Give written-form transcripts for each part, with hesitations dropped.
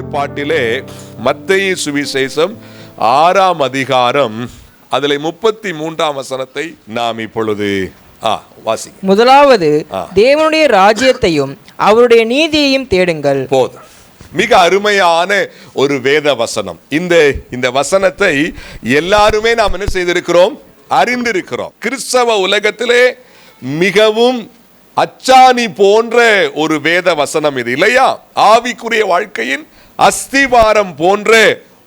ஏற்பாட்டிலே மத்தேயு சுவிசேஷம் 6ஆம் அதிகாரம் அதிலே 33ஆம் வசனத்தை நாம் இப்பொழுது வாசி. முதலாவது தேவனுடைய ராஜ்யத்தையும் அவருடைய நீதியையும் தேடுங்கள். போதும். மிக அருமையான ஒரு வேத வசனம். இந்த வசனத்தை எல்லாருமே நாம் என்ன செய்திருக்கிறோம்? அறிந்திருக்கிறோம். கிறிஸ்தவ உலகத்திலே மிகவும் அச்சாணி போன்ற ஒரு வேத வசனம் இது இல்லையா? ஆவிக்குரிய வாழ்க்கையின் அஸ்திவாரம் போன்ற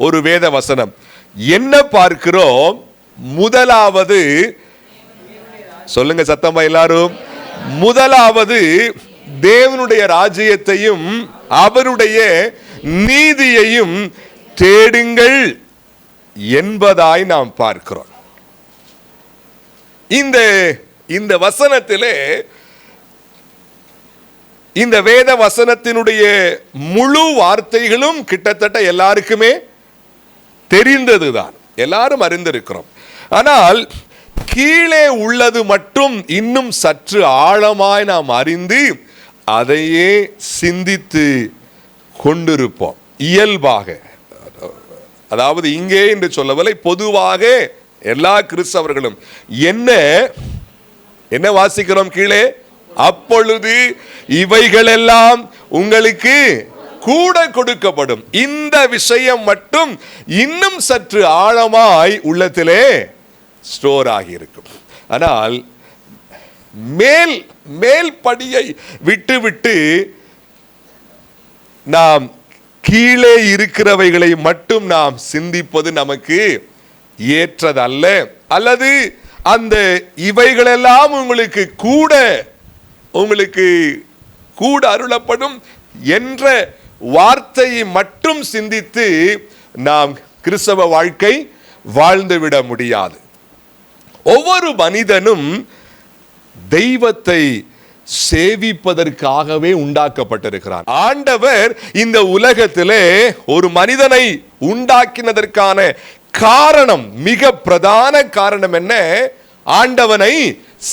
ஒரு வேத வசனம். என்ன பார்க்கிறோம்? முதலாவது, சொல்லுங்க சத்தமா எல்லாரும், முதலாவது தேவனுடைய ராஜ்யத்தையும் அவருடைய நீதியையும் தேடுங்கள் என்பதாய் நாம் பார்க்கிறோம். இந்த வசனத்திலே, இந்த வேத வசனத்தினுடைய முழு வார்த்தைகளும் கிட்டத்தட்ட எல்லாருக்குமே தெரிந்ததுதான், எல்லாரும் அறிந்திருக்கிறோம். ஆனால் கீழே உள்ளது மட்டும் இன்னும் சற்று ஆழமாய் நாம் அறிந்து அதையே சிந்தித்து கொண்டிருப்போம் இயல்பாக. அதாவது இங்கே என்று சொல்லவில்லை, பொதுவாக எல்லா கிறிஸ்தவர்களும் என்ன வாசிக்கிறோம் கீழே? அப்பொழுது இவைகளெல்லாம் உங்களுக்கு கூட கொடுக்கப்படும். இந்த விஷயம் மட்டும் இன்னும் சற்று ஆழமாய் உள்ளத்திலே ஸ்டோர் ஆகி இருக்கும். ஆனால் மேல் படியை விட்டு நாம் கீழே இருக்கிறவைகளை மட்டும் நாம் சிந்திப்பது நமக்கு ஏற்றதல்ல. அல்லது அந்த இவைகளெல்லாம் உங்களுக்கு கூட அருளப்படும் என்ற வார்த்தையை மட்டும் சிந்தித்து நாம் கிறிஸ்தவ வாழ்க்கை வாழ்ந்துவிட முடியாது. ஒவ்வொரு மனிதனும் தெய்வத்தை சேவிப்பதற்காகவே உண்டாக்கப்பட்டிருக்கிறார். ஆண்டவர் இந்த உலகத்திலே ஒரு மனிதனை உண்டாக்கினதற்கான காரணம், மிக பிரதான காரணம் என்ன? ஆண்டவனை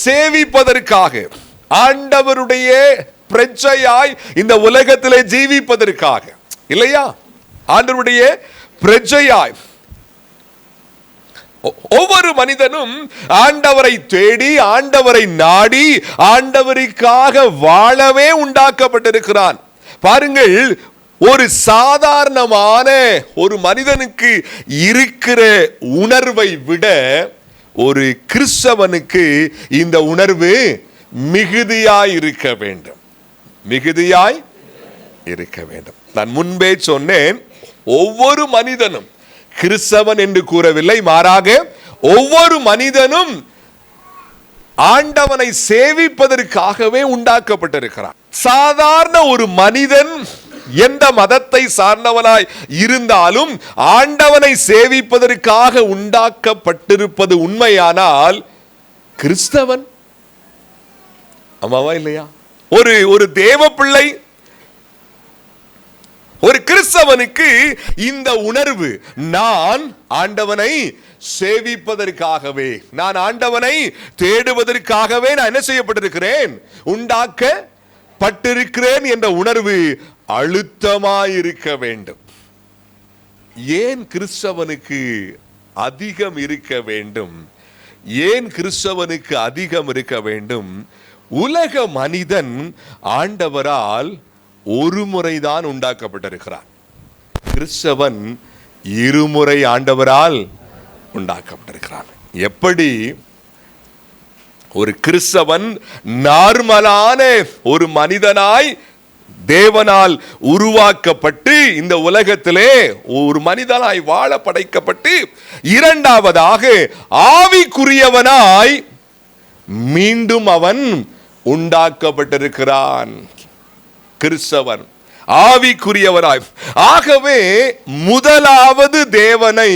சேவிப்பதற்காக, ஆண்டவருடைய பிரஜையாய் இந்த உலகத்திலே ஜீவிப்பதற்காக, இல்லையா? ஆண்டவருடைய பிரஜையாய் ஒவ்வொரு மனிதனும் ஆண்டவரை தேடி, ஆண்டவரை நாடி, ஆண்டவருக்காக வாழவே உண்டாக்கப்பட்டிருக்கிறான். பாருங்கள், ஒரு சாதாரணமான ஒரு மனிதனுக்கு இருக்கிற உணர்வை விட ஒரு கிறிஸ்தவனுக்கு இந்த உணர்வு மிகுதியாய் இருக்க வேண்டும், மிகுதியாய் இருக்க வேண்டும். நான் முன்பே சொன்னேன், ஒவ்வொரு மனிதனும், கிறிஸ்தவன் என்று கூறவில்லை, மாறாக ஒவ்வொரு மனிதனும் ஆண்டவனை சேவிப்பதற்காகவே உண்டாக்கப்பட்டிருக்கிறான். சாதாரண ஒரு மனிதன் எந்த மதத்தை சார்ந்தவனாய் இருந்தாலும் ஆண்டவனை சேவிப்பதற்காக உண்டாக்கப்பட்டிருப்பது உண்மையானால் கிறிஸ்தவன், ஆமாவா இல்லையா? ஒரு தேவ பிள்ளை, ஒரு கிறிஸ்தவனுக்கு இந்த உணர்வு, நான் ஆண்டவனை சேவிப்பதற்காகவே, நான் ஆண்டவனை தேடுவதற்காகவே நான் என்ன செய்யப்பட்டிருக்கிறேன்? உண்டாக்கப்பட்டிருக்கிறேன் என்ற உணர்வு அழுத்தமாயிருக்க வேண்டும். ஏன் கிறிஸ்தவனுக்கு அதிகம் இருக்க வேண்டும்? ஏன் கிறிஸ்தவனுக்கு அதிகம் இருக்க வேண்டும்? உலக மனிதன் ஆண்டவரால் ஒரு முறைதான் உண்டாக்கப்பட்டிருக்கிறான். கிறிஸ்தவன் இருமுறை ஆண்டவரால் உண்டாக்கப்பட்டிருக்கிறான். எப்படி ஒரு கிறிஸ்தவன் நார்மலான ஒரு மனிதனாய் தேவனால் உருவாக்கப்பட்டு இந்த உலகத்திலே ஒரு மனிதனாய் வாழ படைக்கப்பட்டு, இரண்டாவதாக ஆவிக்குரியவனாய் மீண்டும் அவன் உண்டாக்கப்பட்டிருக்கிறான். கிறிஸ்தவன் ஆவிக்குரியவராய். ஆகவே முதலாவது தேவனை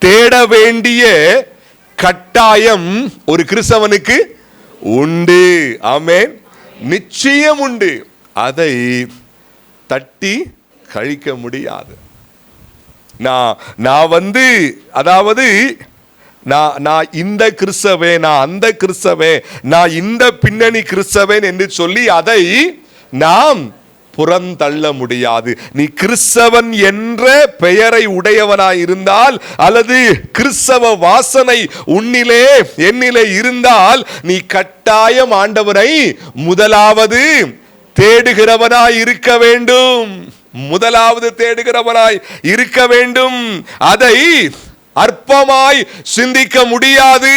தேட வேண்டிய கட்டாயம் ஒரு கிறிஸ்தவனுக்கு உண்டு. ஆமென், நிச்சயம் உண்டு. அதை தட்டி கழிக்க முடியாது. நான் அதாவது நான் இந்த கிறிஸ்தவன், நான் அந்த கிறிஸ்தவன், நான் இந்த பின்னணி கிறிஸ்தவன் என்று சொல்லி அதை நாம் புறந்தள்ள முடியாது. நீ கிறிஸ்தவன் என்ற பெயரை உடையவனாய் இருந்தால், அல்லது கிறிஸ்தவ வாசனை உன்னிலே என்னிலே இருந்தால், நீ கட்டாயம் ஆண்டவரை முதலாவது தேடுகிறவனாய் இருக்க வேண்டும். முதலாவது தேடுகிறவனாய் இருக்க வேண்டும். அதை அற்பமாய் சிந்திக்க முடியாது.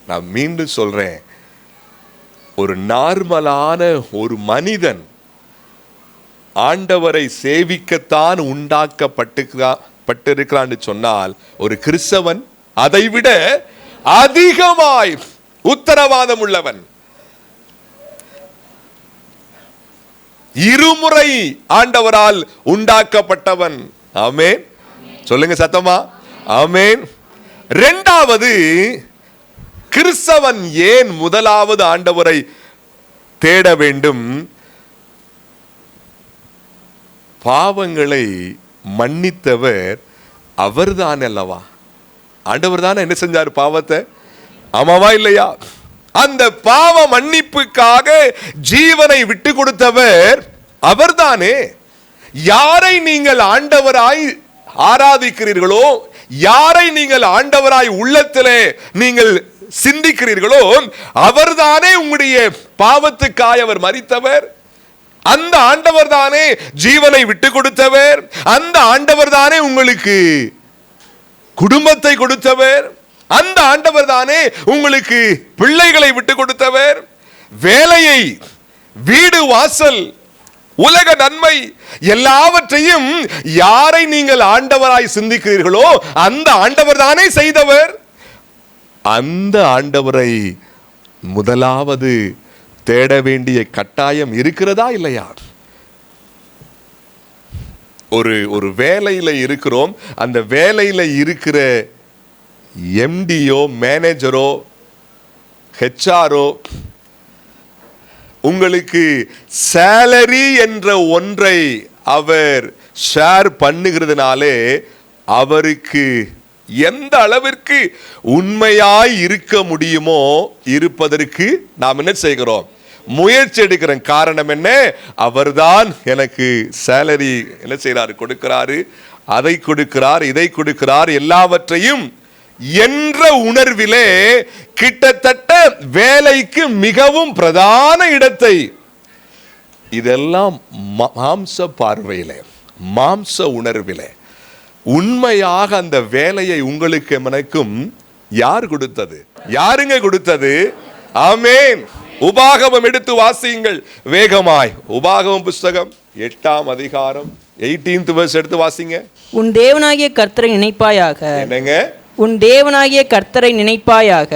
நான் மீண்டும் சொல்றேன், ஒரு நார்மலான ஒரு மனிதன் ஆண்டவரை சேவிக்கத்தான் உண்டாக்கப்பட்டிருக்கிறான்னு சொன்னால், ஒரு கிறிஸ்தவன் அதைவிட அதிகமாய் உத்தரவாதம் உள்ளவன். இருமுறை ஆண்டவரால் உண்டாக்கப்பட்டவன். ஆமென். சொல்லுங்க சத்தமா. ஆமென். இரண்டாவது, கிறிஸ்தவன் ஏன் முதலாவது ஆண்டவரை தேட வேண்டும்? பாவங்களை மன்னித்தவர் அவர்தான் அல்லவா? ஆண்டவர் தானே என்ன செஞ்சார்? பாவத்தை. ஆமாவா இல்லையா? அந்த பாவ மன்னிப்புக்காக ஜீவனை விட்டு கொடுத்தவர் அவர்தானே. யாரை நீங்கள் ஆண்டவராய் ஆராதிக்கிறீர்களோ, யாரை நீங்கள் ஆண்டவராய் உள்ளத்திலே நீங்கள் சிந்திக்கிறீர்களோ, அவர்தானே உங்களுடைய பாவத்துக்காய் அவர் மரித்தவர். அந்த ஆண்டவர் தானே ஜீவனை விட்டு கொடுத்தவர். அந்த ஆண்டவர் தானே உங்களுக்கு குடும்பத்தை கொடுத்தவர். அந்த ஆண்டவர் தானே உங்களுக்கு பிள்ளைகளை விட்டு கொடுத்தவர். வேலையை, வீடு, வாசல், உலக நன்மை எல்லாவற்றையும் யாரை நீங்கள் ஆண்டவராய் சிந்திக்கிறீர்களோ அந்த ஆண்டவர் தானே செய்தவர். அந்த ஆண்டவரை முதலாவது தேட வேண்டிய கட்டாயம் இருக்கிறதா இல்லையா? ஒரு வேலையில இருக்கிறோம். அந்த வேலையில இருக்கிற எம்டியோ, மேனேஜரோ, ஹெச்ஆரோ உங்களுக்கு சேலரி என்ற ஒன்றை அவர் ஷேர் பண்ணுகிறதுனாலே அவருக்கு எந்த அளவிற்கு உண்மையாய் இருக்க முடியுமோ இருப்பதற்கு நாம் என்ன செய்கிறோம்? முயற்சி எடுக்கிறோம். காரணம் என்ன? அவர்தான் எனக்கு சேலரி என்ன செய்யறாரு? கொடுக்கிறாரு. அதை கொடுக்கிறார், இதை கொடுக்கிறார், எல்லாவற்றையும் என்ற உணர்விலே கிட்டத்தட்ட வேலைக்கு மிகவும் பிரதான இடத்தை, இதெல்லாம் மாம்ச பார்வையிலே, மாம்ச உணர்விலே. உண்மையாக அந்த வேலையை உங்களுக்கு எனக்கும் யார் கொடுத்தது? யாருங்க கொடுத்தது? ஆமென். உபாகமம் எடுத்து வாசியுங்கள் வேகமாய். உபாகமம் புஸ்தகம் 8ஆம் அதிகாரம் 18th verse எடுத்து வாசிங்க. உன் தேவனாகிய கர்த்தரை நினைப்பாயாக. என்னங்க? உன் தேவனாகிய கர்த்தரை நினைப்பாயாக.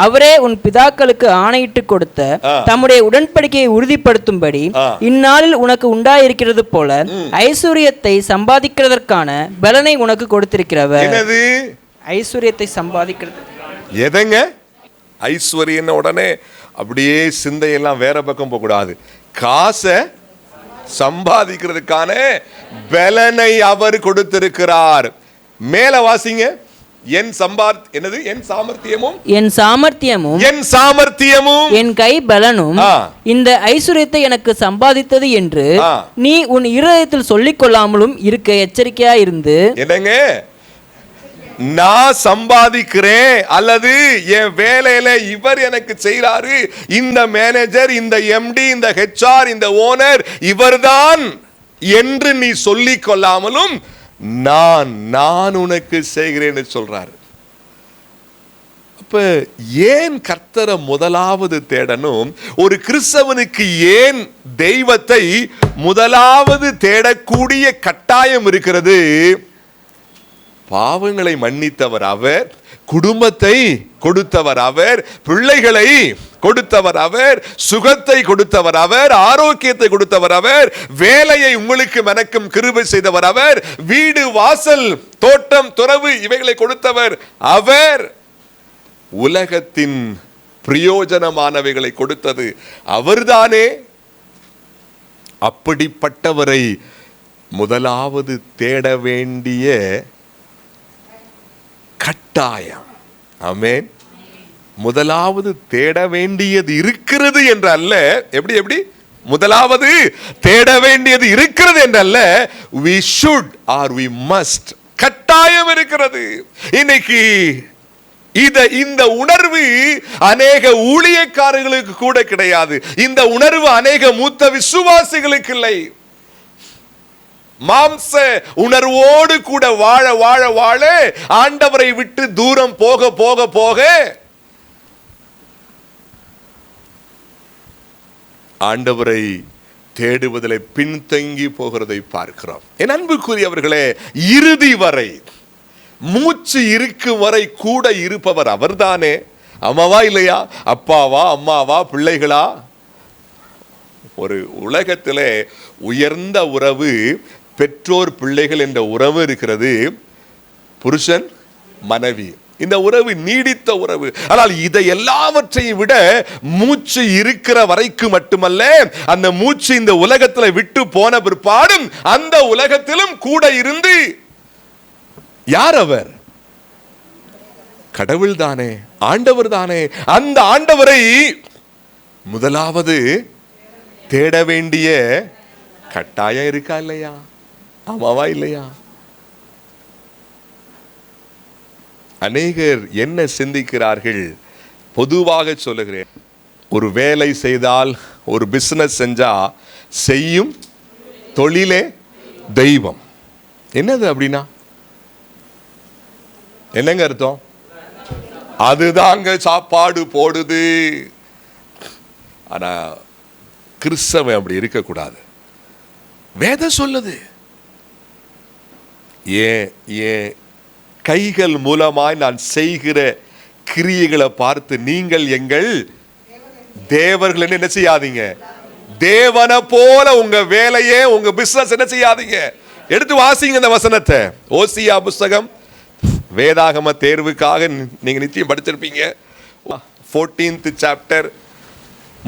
அவரே உன் பிதாக்களுக்கு ஆணையிட்டு கொடுத்த தம்முடைய உடன்படிக்கையை உறுதிப்படுத்தும்படி இந்நாளில் உனக்கு உண்டாயிருக்கிறது போல ஐஸ்வர்யத்தை சம்பாதிக்கிறதற்கான பலனை உனக்கு கொடுத்திருக்கிறவர். என்னது? ஐஸ்வர்யத்தை சம்பாதிக்கிறது. எதங்க? ஐஸ்வர்யம் உடனே அப்படியே சிந்தையெல்லாம் வேற பக்கம் போக கூடாது. காசை சம்பாதிக்கிறதுக்கான பலனை அவர் கொடுத்திருக்கிறார். மேல வாசிங்க. என் சாமர்த்தியமும் என் கை பலனும் இந்த ஐஸ்வர்யத்தை எனக்கு சம்பாதித்தது என்று நீ உன் இருதயத்தில் சொல்லிக் கொள்ளாமலும் இருக்க எச்சரிக்கையா இருந்து. என்னங்க? நான் சம்பாதிக்கிறேன் அல்லது என் வேலையில இவர் எனக்கு செய்யறாரு, இந்த மேனேஜர், இந்த எம்டி, இந்த ஹெச்ஆர், இந்த ஓனர் இவர்தான் என்று நீ சொல்லிக் கொள்ளாமலும் நான் உனக்கு செய்கிறேன்னு சொல்றாரு. அப்ப ஏன் கர்த்தரை முதலாவது தேடணும்? ஒரு கிறிஸ்தவனுக்கு ஏன் தெய்வத்தை முதலாவது தேடக்கூடிய கட்டாயம் இருக்கிறது? பாவங்களை மன்னித்தவர் அவர், குடும்பத்தை கொடுத்தவர் அவர், பிள்ளைகளை கொடுத்தவர் அவர், சுகத்தை கொடுத்தவர் அவர், ஆரோக்கியத்தை கொடுத்தவர் அவர், வேலையை உங்களுக்கு எனக்கும் கிருபை செய்தவர் அவர், வீடு, வாசல், தோட்டம், துறவு இவைகளை கொடுத்தவர் அவர், உலகத்தின் பிரயோஜனமானவைகளை கொடுத்தது அவர்தானே. அப்படிப்பட்டவரை முதலாவது தேட வேண்டிய கட்டாயம். ஆமென். முதலாவது தேட வேண்டியது இருக்கிறது என்று அல்ல. எப்படி முதலாவது தேட வேண்டியது இருக்கிறது என்று அல்ல, we should or we must, கட்டாயம் இருக்கிறது. இன்னைக்கு இந்த உணர்வு அநேக ஊழியக்காரர்களுக்கு கூட கிடையாது. இந்த உணர்வு அநேக மூத்த விசுவாசிகளுக்கு இல்லை. மாம்ச உணர்வோடு கூட வாழ வாழ வாழ ஆண்டவரை விட்டு தூரம் போக போக போக ஆண்டவரை தேடுவதில் பின்தங்கி போகிறதை பார்க்கிறோம். என் அன்புக்குரியவர்களே, இறுதி வரை, மூச்சு இருக்கும் வரை கூட இருப்பவர் அவர்தானே. அம்மாவா இல்லையா? அப்பாவா, அம்மாவா, பிள்ளைகளா? ஒரு உலகத்திலே உயர்ந்த உறவு பெற்றோர் பிள்ளைகள் என்ற உறவு இருக்கிறது. புருஷன் மனைவி, இந்த உறவு நீடித்த உறவு. ஆனால் இதை எல்லாவற்றையும் விட மூச்சு இருக்கிற வரைக்கும் மட்டுமல்ல, அந்த மூச்சு இந்த உலகத்தில் விட்டு போன பிற்பாடும் அந்த உலகத்திலும் கூட இருந்து, யார் அவர்? கடவுள் தானே, ஆண்டவர் தானே. அந்த ஆண்டவரை முதலாவது தேட வேண்டிய கட்டாயம் இருக்கா இல்லையா? ஆமாவா இல்லையா? அநேகர் என்ன சிந்திக்கிறார்கள்? பொதுவாக சொல்லுகிறேன், ஒரு வேலை செய்தால், ஒரு பிசினஸ் செஞ்சா, செய்யும் தொழிலே தெய்வம். என்னது அப்படின்னா என்னங்க அர்த்தம்? அதுதாங்க சாப்பாடு போடுது. ஆனா கிறிஸ்தவன் அப்படி இருக்கக்கூடாது. வேதம் சொல்லுது, ஏன் கைகள் மூலமாய் நான் செய்கிற கிரியைகளை பார்த்து நீங்கள் எங்கள் தேவர்கள் என்ன செய்யாதீங்க, தேவனை போல உங்க வேலையே, உங்க பிசினஸ் என்ன செய்யாதீங்க. எடுத்து வாசிங்க இந்த வசனத்தை. ஓசியா புஸ்தகம், வேதாகம தேர்வுக்காக நீங்க நிச்சயம் படிச்சிருப்பீங்க. 14th சாப்டர்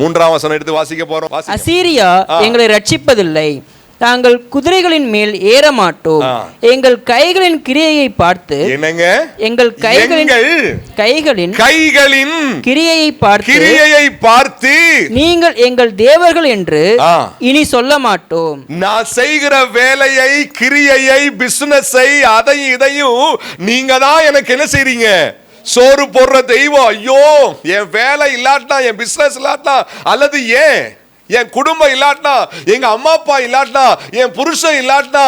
3ஆம் வசனம் எடுத்து வாசிக்க போறோம். அசீரியா எங்களை ரட்சிப்பதில்லை, தாங்கள் குதிரைகளின் மேல் ஏற மாட்டோம், எங்கள் கைகளின் கிரியையை பார்த்து, என்னங்க, எங்கள் கைகளின் கிரியையை பார்த்து நீங்கள் எங்கள் தேவர்கள் என்று இனி சொல்ல மாட்டோம். நான் செய்கிற வேலையை, கிரியையை, பிசினஸை, அதையும் இதையும் நீங்க தான் எனக்கு என்ன செய்றீங்க, சோறு போடுற தெய்வம். ஐயோ, என் வேலை இல்லாட்டா, என் பிசினஸ் இல்லாட்டா, அல்லது என் குடும்பம் இல்லாட்டா, எங்க அம்மா அப்பா இல்லாட்டா, என் புருஷன் இல்லாட்டா,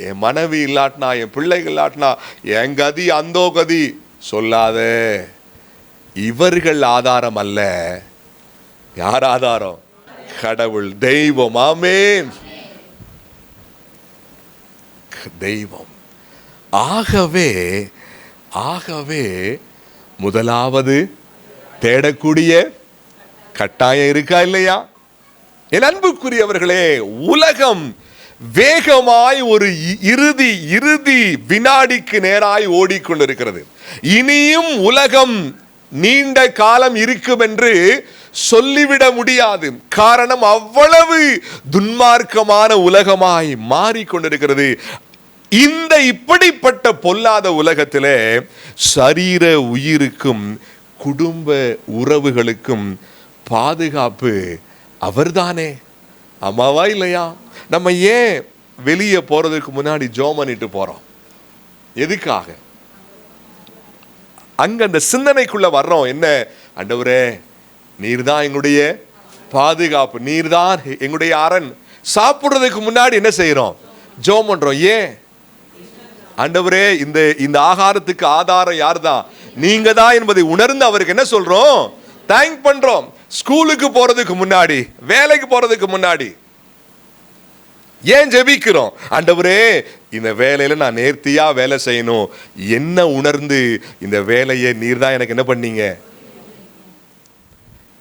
என் மனைவி இல்லாட்டா, என் பிள்ளைகள் இல்லாட்டா, என் கதி அந்தோ கதி சொல்லாத. இவர்கள் ஆதாரம் அல்ல. யார் ஆதாரம்? கடவுள், தெய்வம். ஆமென், தெய்வம். ஆகவே முதலாவது தேடக்கூடிய கட்டாயம் இருக்கா இல்லையா? என் அன்புக்குரியவர்களே, உலகம் வேகமாய் ஒரு இறுதி வினாடிக்கு நேராய் ஓடிக்கொண்டிருக்கிறது. இனியும் உலகம் நீண்ட காலம் இருக்கும் என்று சொல்லிவிட முடியாது. காரணம், அவ்வளவு துன்மார்க்கமான உலகமாய் மாறிக்கொண்டிருக்கிறது. இந்த இப்படிப்பட்ட பொல்லாத உலகத்திலே சரீர உயிருக்கும் குடும்ப உறவுகளுக்கும் பாதுகாப்பு அவர்தானே. அம்மாவா இல்லையா? நம்ம ஏன் வெளியே போறதுக்கு முன்னாடி ஜெபம் பண்ணிட்டு போறோம்? எதுக்காக? அங்க அந்த சிந்தனைக்குள்ள வர்றோம். என்ன, ஆண்டவரே, நீர்தான் எங்களுடைய பாதுகாப்பு, நீர்தான் எங்களுடைய அரண். சாப்பிடுறதுக்கு முன்னாடி என்ன செய்யறோம்? ஜெபம் பண்றோம். ஏன்? ஆண்டவரே, இந்த ஆகாரத்துக்கு ஆதாரம் யார்தான்? நீங்க தான் என்பதை உணர்ந்து அவருக்கு என்ன சொல்றோம்? தேங்க் பண்றோம். ஸ்கூலுக்கு போறதுக்கு முன்னாடி, வேலைக்கு போறதுக்கு முன்னாடி ஏன் ஜெபிக்கிறோம்? ஆண்டவரே, இந்த வேலையில நான் நேர்த்தியா வேலை செய்யணும். என்ன உணர்ந்து இந்த வேலையை நீர்தான் எனக்கு என்ன பண்ணீங்க?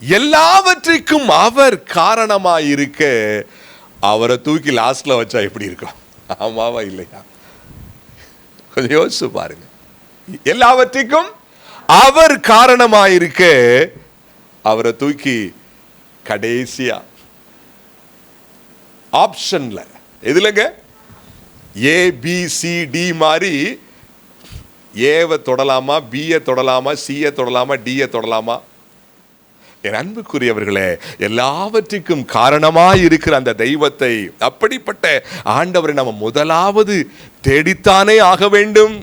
எல்லாவற்றுக்கும் அவர் காரணமாயிருக்க அவரை தூக்கி லாஸ்ட்ல வச்சா எப்படி இருக்கும்? ஆமாவா இல்லையா? கொஞ்சம் யோசிச்சு பாருங்க. எல்லாவற்றுக்கும் அவர் காரணமாயிருக்க அவரை தூக்கி கடைசியா ஆப்ஷன்ல, எதுலங்க? ABCD மாதிரி ஏவை தொடலாமா, பியை தொடலாமா, சியை தொடலாமா, டியை தொடலாமா? என் அன்புக்குரியவர்களே, எல்லாவற்றுக்கும் காரணமாய் இருக்கிற அந்த தெய்வத்தை, அப்படிப்பட்ட ஆண்டவரை நம்ம முதலாவது தேடித்தானே ஆக வேண்டும்.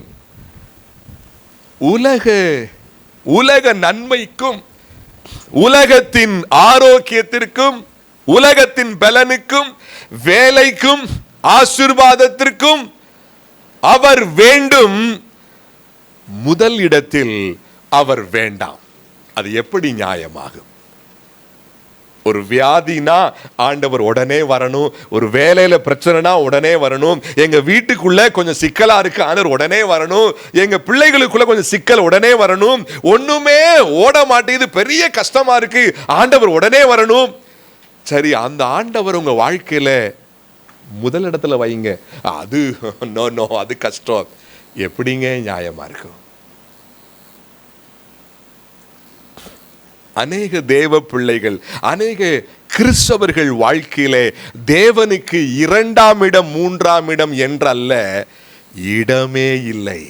உலக நன்மைக்கும், உலகத்தின் ஆரோக்கியத்திற்கும், உலகத்தின் பலனுக்கும், வேலைக்கும், ஆசீர்வாதத்திற்கும் அவர் வேண்டும். முதல் இடத்தில் அவர் வேண்டாம். அது எப்படி நியாயமாகும்? ஒரு வியாதினா ஆண்டவர் உடனே வரணும், ஒரு வேலையில பிரச்சனைனா உடனே வரணும், எங்க வீட்டுக்குள்ள கொஞ்சம் சிக்கலா இருக்கு ஆண்டவர் உடனே வரணும், எங்க பிள்ளைகளுக்குள்ள கொஞ்சம் சிக்கல் உடனே வரணும், ஒண்ணுமே ஓட மாட்டேங்குது, பெரிய கஷ்டமா இருக்கு, ஆண்டவர் உடனே வரணும். சரி, அந்த ஆண்டவர் உங்க வாழ்க்கையில முதல் இடத்துல வைங்க. அது நோ, அது கஷ்டம். எப்படிங்க நியாயமா இருக்கும்? அநேக தேவ பிள்ளைகள், அநேக கிறிஸ்தவர்கள் வாழ்க்கையிலே தேவனுக்கு 2ஆம் இடம் 3ஆம் இடம் என்றல்ல, இடமே இல்லை.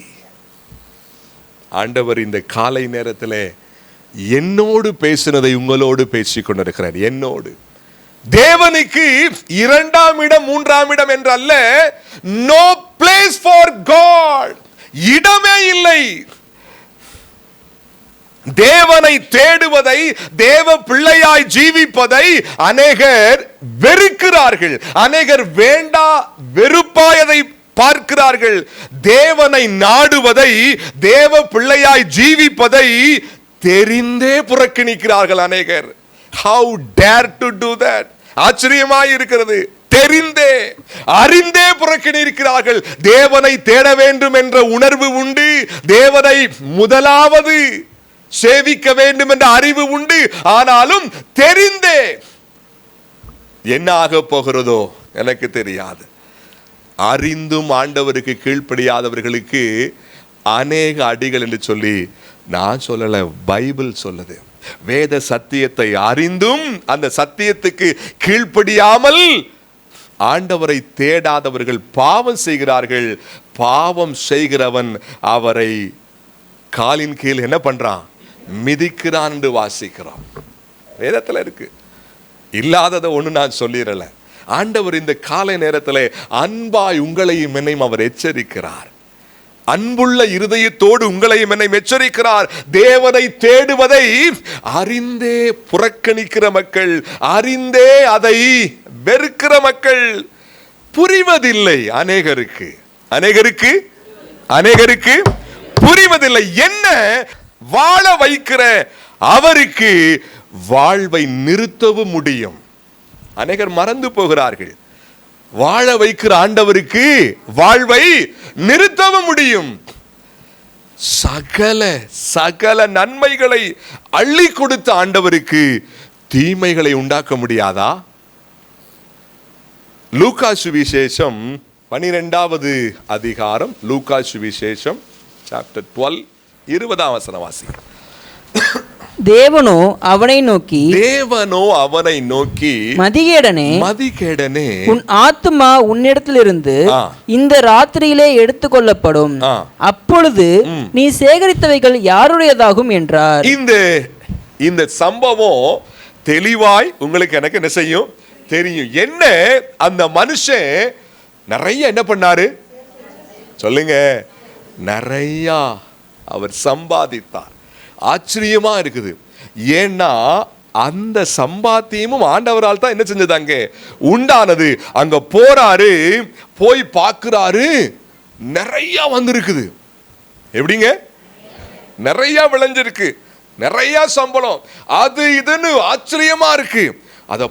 ஆண்டவர் இந்த காலை நேரத்தில் என்னோடு பேசினதை உங்களோடு பேசிக் கொண்டிருக்கிறார். என்னோடு தேவனுக்கு 2ஆம் இடம் 3ஆம் இடம் என்றல்ல, நோ பிளேஸ் ஃபார் காட், இடமே இல்லை. தேவனை தேடுவதை, தேவ பிள்ளையாய் ஜீவிப்பதை அநேகர் வெறுக்கிறார்கள். அநேகர் வேண்டா வெறுப்பாயதை பார்க்கிறார்கள். தேவனை நாடுவதை, தேவ பிள்ளையாய் ஜீவிப்பதை தெரிந்தே புறக்கணிக்கிறார்கள் அநேகர். How dare to do that? ஆச்சரியமாய் இருக்கிறது. தெரிந்தே அறிந்தே புறக்கணிக்கிறார்கள். தேவனை தேட வேண்டும் என்ற உணர்வு உண்டு, தேவனை முதலாவது சேவிக்க வேண்டும் என்ற அறிவு உண்டு, ஆனாலும் தெரிந்தே என்ன ஆக போகிறதோ எனக்கு தெரியாது. அறிந்தும் ஆண்டவருக்கு கீழ்ப்படியாதவர்களுக்கு அநேக அடிகள் என்று சொல்லி நான் சொல்லல, பைபிள் சொல்லுது. வேத சத்தியத்தை அறிந்தும் அந்த சத்தியத்துக்கு கீழ்ப்படியாமல் ஆண்டவரை தேடாதவர்கள் பாவம் செய்கிறார்கள். பாவம் செய்கிறவன் அவரை காலின் கீழ் என்ன பண்றான்? மிதிக்கிறான் என்று வாசிக்கிறோம். வேதத்தில் இருக்கு, இல்லாததை ஒண்ணு நான் சொல்லிடல. ஆண்டவர் இந்த காலை நேரத்தில் அன்பாய் உங்களையும் என்னையும் அவர் எச்சரிக்கிறார். அன்புள்ள இருதயத்தோடு உங்களையும் என்னையும் எச்சரிக்கிறார். தேவனை தேடுவதை அறிந்தே புறக்கணிக்கிற மக்கள், அறிந்தே அதை வெறுக்கிற மக்கள் புரிவதில்லை. அநேகருக்கு புரிவதில்லை. என்ன வாழ வைக்கிற அவருக்கு வாழ்வை நிறுத்தவும் முடியும். அநேகர் மறந்து போகிறார்கள். வாழ வைக்கிற ஆண்டவருக்கு வாழ்வை நிறுத்தவும் முடியும். சகல நன்மைகளை அள்ளி கொடுத்த ஆண்டவருக்கு தீமைகளை உண்டாக்க முடியாதா? லூக்கா சுவிசேஷம் 12வது அதிகாரம், லூக்கா சுவிசேஷம் சாப்டர் 12 20ஆம் வசனம் வாசி. தேவனோ அவனை நோக்கி மதிகேடனே, உன் ஆத்துமா உன்னிடத்திலிருந்து இந்த ராத்திரியிலே எடுத்துக்கொள்ளப்படும், அப்பொழுது நீ சேகரித்தவைகள் யாருடையதாகும் என்றார். இந்த சம்பவம் தெளிவாய் உங்களுக்கு எனக்கு என்ன செய்யும் தெரியும். என்ன அந்த மனுஷன் நிறைய என்ன பண்ணாரு சொல்லுங்க? நிறைய அவர் சம்பாதித்தார். ஆச்சரியமா இருக்குது. ஏன்னா அந்த சம்பாத்தியமும் ஆண்டவரால் தான் என்ன செஞ்சது அங்கே உண்டானது. அங்க போறாரு, போய் பார்க்கிறாரு, நிறைய வந்திருக்குது. எப்படிங்க? நிறைய விளைஞ்சிருக்கு, நிறைய சம்பளம், அது இதுன்னு ஆச்சரியமா இருக்கு. அதை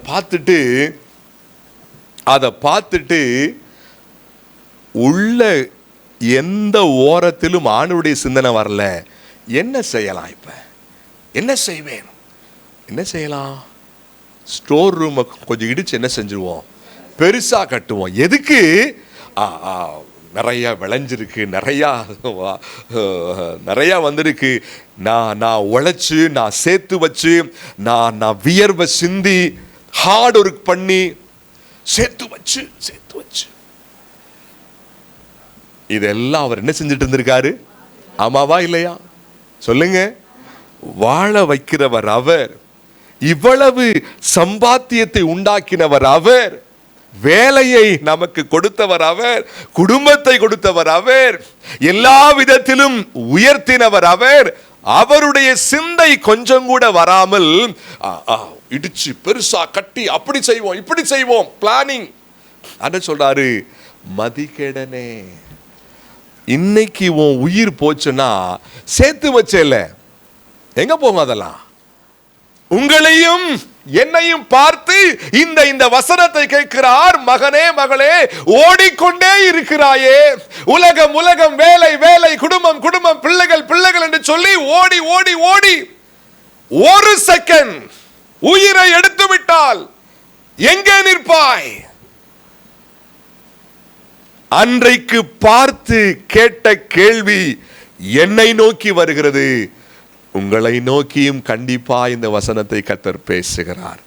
பார்த்துட்டு உள்ள எந்த ஓரத்திலும் ஆண்டவருடைய சிந்தனை வரல. என்ன செய்யலாம்? இப்ப என்ன செய்வேன்? என்ன செய்யலாம்? ஸ்டோர் ரூம் கொஞ்சம் இடிச்சு என்ன செஞ்சுருவோம்? பெருசா கட்டுவோம். எதுக்கு? நிறைய விளைஞ்சிருக்கு, நிறைய வந்திருக்கு. நான் உழைச்சு, நான் சேர்த்து வச்சு, நான் வியர்வை சிந்தி ஹார்ட் ஒர்க் பண்ணி சேர்த்து வச்சு இதெல்லாம் அவர் என்ன செஞ்சுட்டு இருந்திருக்காரு? ஆமாவா இல்லையா? சொல்லுங்க. வாழ வைக்கிறவர் அவர், இவ்வளவு சம்பாத்தியத்தை உண்டாக்கினவர் அவர், வேலையை நமக்கு கொடுத்தவர் அவர், குடும்பத்தை கொடுத்தவர் அவர், எல்லா விதத்திலும் உயர்த்தினவர் அவர். அவருடைய சிந்தை கொஞ்சம் கூட வராமல் இடிச்சு பெருசா கட்டி அப்படி செய்வோம் இப்படி செய்வோம் பிளானிங். அத சொல்றாரு, மதிகேடனே, இன்னைக்கு உன் உயிர் போச்சுன்னா சேர்த்து வச்சேல எங்க போகும்? அதெல்லாம் உங்களையும் என்னையும் பார்த்து இந்த வசனத்தை கேட்கிறார். மகனே மகளே, ஓடிக்கொண்டே இருக்கிறாயே, உலகம் உலகம், வேலை வேலை, குடும்பம் குடும்பம், பிள்ளைகள் பிள்ளைகள் என்று சொல்லி ஓடி ஓடி ஓடி ஒரு செகண்ட் உயிரை எடுத்து விட்டால் எங்கே நிற்பாய்? அன்றைக்கு பார்த்து கேட்ட கேள்வி என்னை நோக்கி வருகிறது. உங்களை நோக்கியும் கண்டிப்பா இந்த வசனத்தை கர்த்தர் பேசுகிறார்.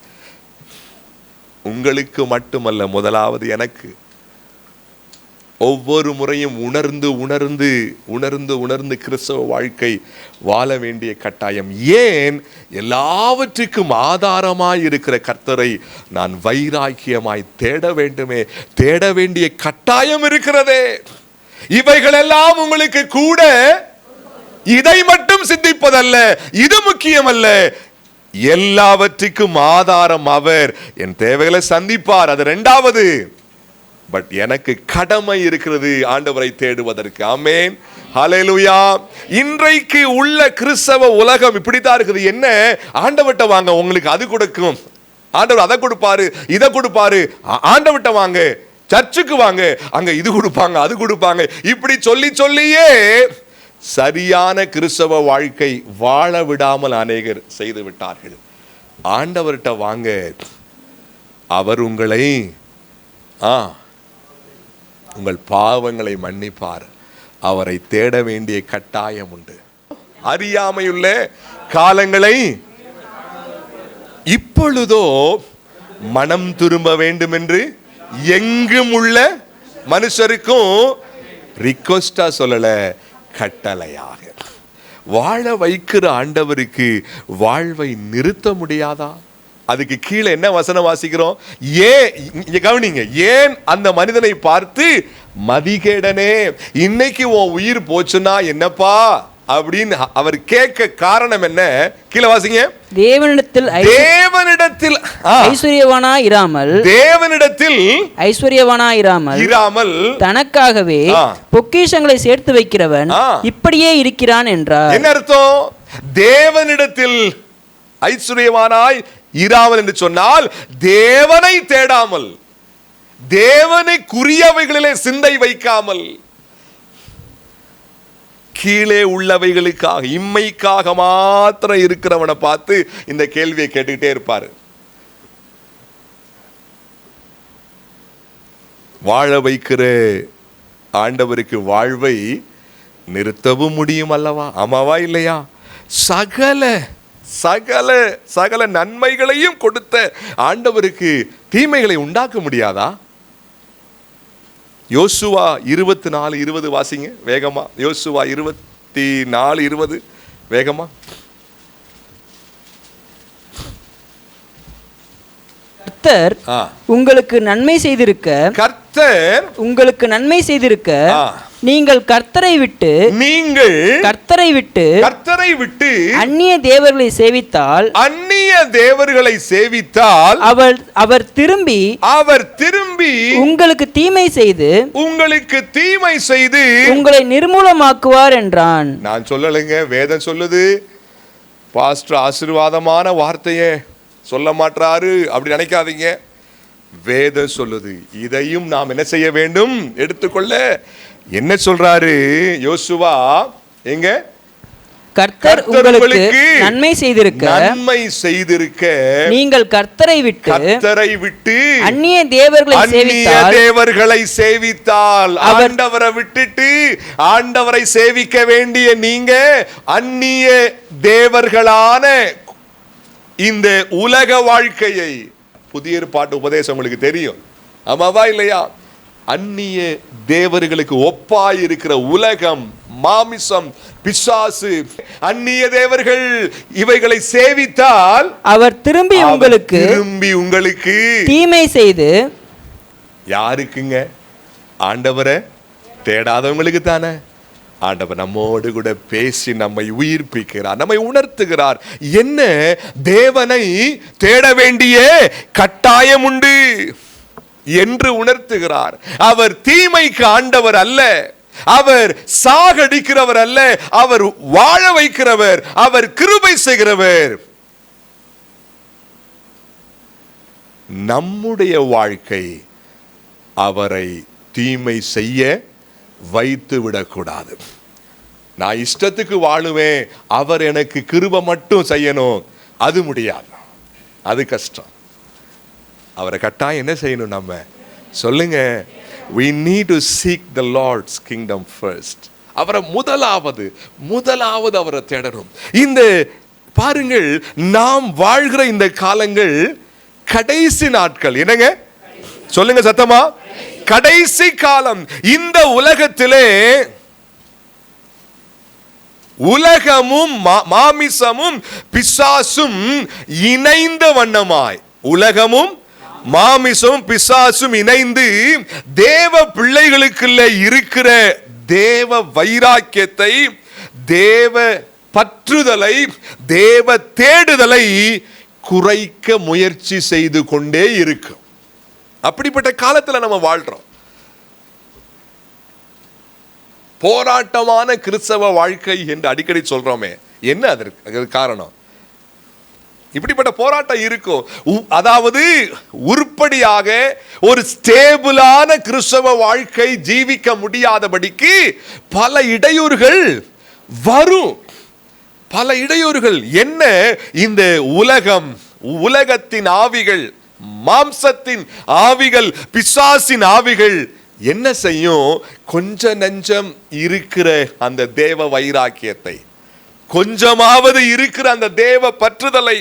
உங்களுக்கு மட்டுமல்ல, முதலாவது எனக்கு. ஒவ்வொரு முறையும் உணர்ந்து உணர்ந்து உணர்ந்து உணர்ந்து கிறிஸ்தவ வாழ்க்கை வாழ வேண்டிய கட்டாயம். ஏன்? எல்லாவற்றுக்கும் ஆதாரமாய் இருக்கிற கர்த்தரை நான் வைராக்கியமாய் தேட வேண்டுமே, தேட வேண்டிய கட்டாயம் இருக்கிறதே. இவைகளெல்லாம் உங்களுக்கு கூட இதை மட்டும் சிந்திப்பதல்ல, இது முக்கியமல்ல, எல்லாவற்றுக்கும் ஆதாரம் அவர். என் தேவைகளை சந்திப்பார், அது இரண்டாவது. பட் எனக்கு கடமை இருக்கிறது ஆண்டவரை தேடுவதற்கு. ஆமென், ஹல்லேலூயா. இன்றைக்கு உள்ள கிறிஸ்தவ உலகம் இப்படித்தான் இருக்குது. என்ன? ஆண்டவர்ட்ட வாங்க, உங்களுக்கு அது கொடுக்கும், ஆண்டவர் அதை கொடுப்பாரு, இதை கொடுப்பாரு, ஆண்டவர்ட்ட வாங்க, சர்ச்சுக்கு வாங்க, அங்க இது கொடுப்பாங்க அது கொடுப்பாங்க, இப்படி சொல்லி சொல்லியே சரியான கிறிஸ்தவ வாழ்க்கை வாழ விடாமல் அநேகர் செய்து விட்டார்கள். ஆண்டவர்கிட்ட வாங்க, அவர் உங்களை உங்கள் பாவங்களை மன்னிப்பார். அவரை தேட வேண்டிய கட்டாயம் உண்டு. அறியாமையுள்ள காலங்களை இப்பொழுதோ மனம் திரும்ப வேண்டும் என்று எங்கும் உள்ள மனுஷருக்கும் ரிக்வெஸ்டா சொல்லல, கட்டளையாக. வாழ வைக்கிற ஆண்டவருக்கு வாழ்வை நிறுத்த முடியாதா? அதுக்கு கீழே என்ன வசனம் வாசிக்கிறோம்? ஏன் கவனிங்க, ஏன் அந்த மனிதனை பார்த்து மதிகேடனே, இன்னைக்கு உன் உயிர் போச்சுன்னா என்னப்பா அப்படின்னு அவர் கேட்க காரணம் என்ன? கீழே வாசிங்க. தேவனிடத்தில் ஐஸ்வர்யவானாயிராமல் தனக்காகவே பொக்கிஷங்களை சேர்த்து வைக்கிறவன் இப்படியே இருக்கிறான் என்றார். என்ன அர்த்தம்? தேவனிடத்தில் ஐஸ்வர்யவானாய் இராமல் என்று சொன்னால் தேவனை தேடாமல், தேவனுக்குரியவைகளிலே சிந்தை வைக்காமல், கீழே உள்ளவைகளுக்காக இம்மைக்காக மாத்திரம் இருக்கிறவனை பார்த்து இந்த கேள்வியை கேட்டுக்கிட்டே இருப்பாரு. வாழ வைக்கிற ஆண்டவருக்கு வாழ்வை நிறுத்தவும் முடியும் அல்லவா? ஆமாவா இல்லையா? சகல சகல சகல நன்மைகளையும் கொடுத்த ஆண்டவருக்கு தீமைகளை உண்டாக்க முடியாதா? யோசுவா 24:20 வாசிங்க வேகமா. யோசுவா 24:20 வேகமா. கர்த்தர் உங்களுக்கு நன்மை செய்திருக்க, கர்த்தர் உங்களுக்கு நன்மை செய்திருக்க, நீங்கள் கர்த்தரை விட்டு அந்நிய தேவர்களை சேவித்தால் அவர் திரும்பி உங்களுக்கு தீமை செய்து உங்களை நிர்மூலமாக்குவார் என்றான். நான் சொல்லலைங்க, வேதம் சொல்லுது. பாஸ்டர் ஆசீர்வாதமான வார்த்தையே சொல்ல மாட்டாரு அப்படி நினைக்காதீங்க. வேதம் சொல்லுது. இதையும் நாம் என்ன செய்ய வேண்டும்? எடுத்துக்கொள்ள. என்ன சொல்றாரு யோசுவா? எங்க? கர்த்தர் உங்களுக்கு நன்மை செய்திருக்க நீங்கள் கர்த்தரை விட்டு அந்நிய தேவர்களை சேவித்தால், ஆண்டவரை விட்டுட்டு ஆண்டவரை சேவிக்க வேண்டிய நீங்க அந்நிய தேவர்களான இந்த உலக வாழ்க்கையை, புதிய ஏற்பாட்டு உபதேசம் உங்களுக்கு தெரியும், ஆமாவா இல்லையா? அந்நிய தேவர்களுக்கு ஒப்பாய் இருக்கிற உலகம், மாமிசம், பிசாசு, அந்நிய தேவர்கள் இவைகளை சேவித்தால் அவர் திரும்பி உங்களுக்கு தீமை செய்து, யாருக்குங்க? ஆண்டவரை தேடாதவங்களுக்கு தானே. ஆண்டவர் நம்மோடு கூட பேசி நம்மை உயிர்ப்பிக்கிறார், நம்மை உணர்த்துகிறார். என்ன? தேவனை தேட வேண்டிய கட்டாயம் உண்டு என்று உணர்த்துகிறார். அவர் தீமைக்கு ஆண்டவர் அல்ல, அவர் சாகடிக்கிறவர் அல்ல, அவர் வாழ வைக்கிறவர், அவர் கிருபை செய்கிறவர். நம்முடைய வாழ்க்கை அவரை தீமை செய்ய வைத்து விடக்கூடாது. நான் இஷ்டத்துக்கு வாழுவேன், அவர் எனக்கு கிருபை மட்டும் செய்யணும், அது முடியாது, அது கஷ்டம். அவரை கட்டாயம் என்ன செய்யணும்? நம்ம சொல்லுங்க, we need to seek the Lord's kingdom first. அவரை முதலாவது அவரை தேடணும். இந்த பாருங்கள், நாம் வாழ்கிற இந்த காலங்கள் கடைசி நாட்கள். என்னங்க சொல்லுங்க சத்தமா? கடைசி காலம். இந்த உலகத்திலே உலகமும் மாமிசமும் பிசாசும் இணைந்த வண்ணமாய், உலகமும் மாமிசமும் பிசாசும் இணைந்து தேவ பிள்ளைகளுக்குள்ள இருக்கிற தேவ வைராக்கியத்தை, தேவ பற்றுதலை, தேவ தேடுதலை குறைக்க முயற்சி செய்து கொண்டே இருக்கும். அப்படிப்பட்ட காலத்துல நம்ம வாழ்றோம். போராட்டமான கிறிஸ்தவ வாழ்க்கை என்று அடிக்கடி சொல்றோமே, என்ன அதற்கு காரணம்? இப்படிப்பட்ட போராட்டம் இருக்கும். அதாவது உருப்படியாக ஒரு ஸ்டேபிளான கிறிஸ்தவ வாழ்க்கை ஜீவிக்க முடியாதபடிக்கு பல இடையூறுகள் வரும். பல இடையூறுகள் என்ன? இந்த உலகம், உலகத்தின் ஆவிகள், மாம்சத்தின் ஆவிகள், பிசாசின் ஆவிகள் என்ன செய்யும்? கொஞ்ச நஞ்சம் இருக்கிற அந்த தேவ வைராக்கியத்தை, கொஞ்சமாவது இருக்கிற அந்த தேவ பற்றுதலை,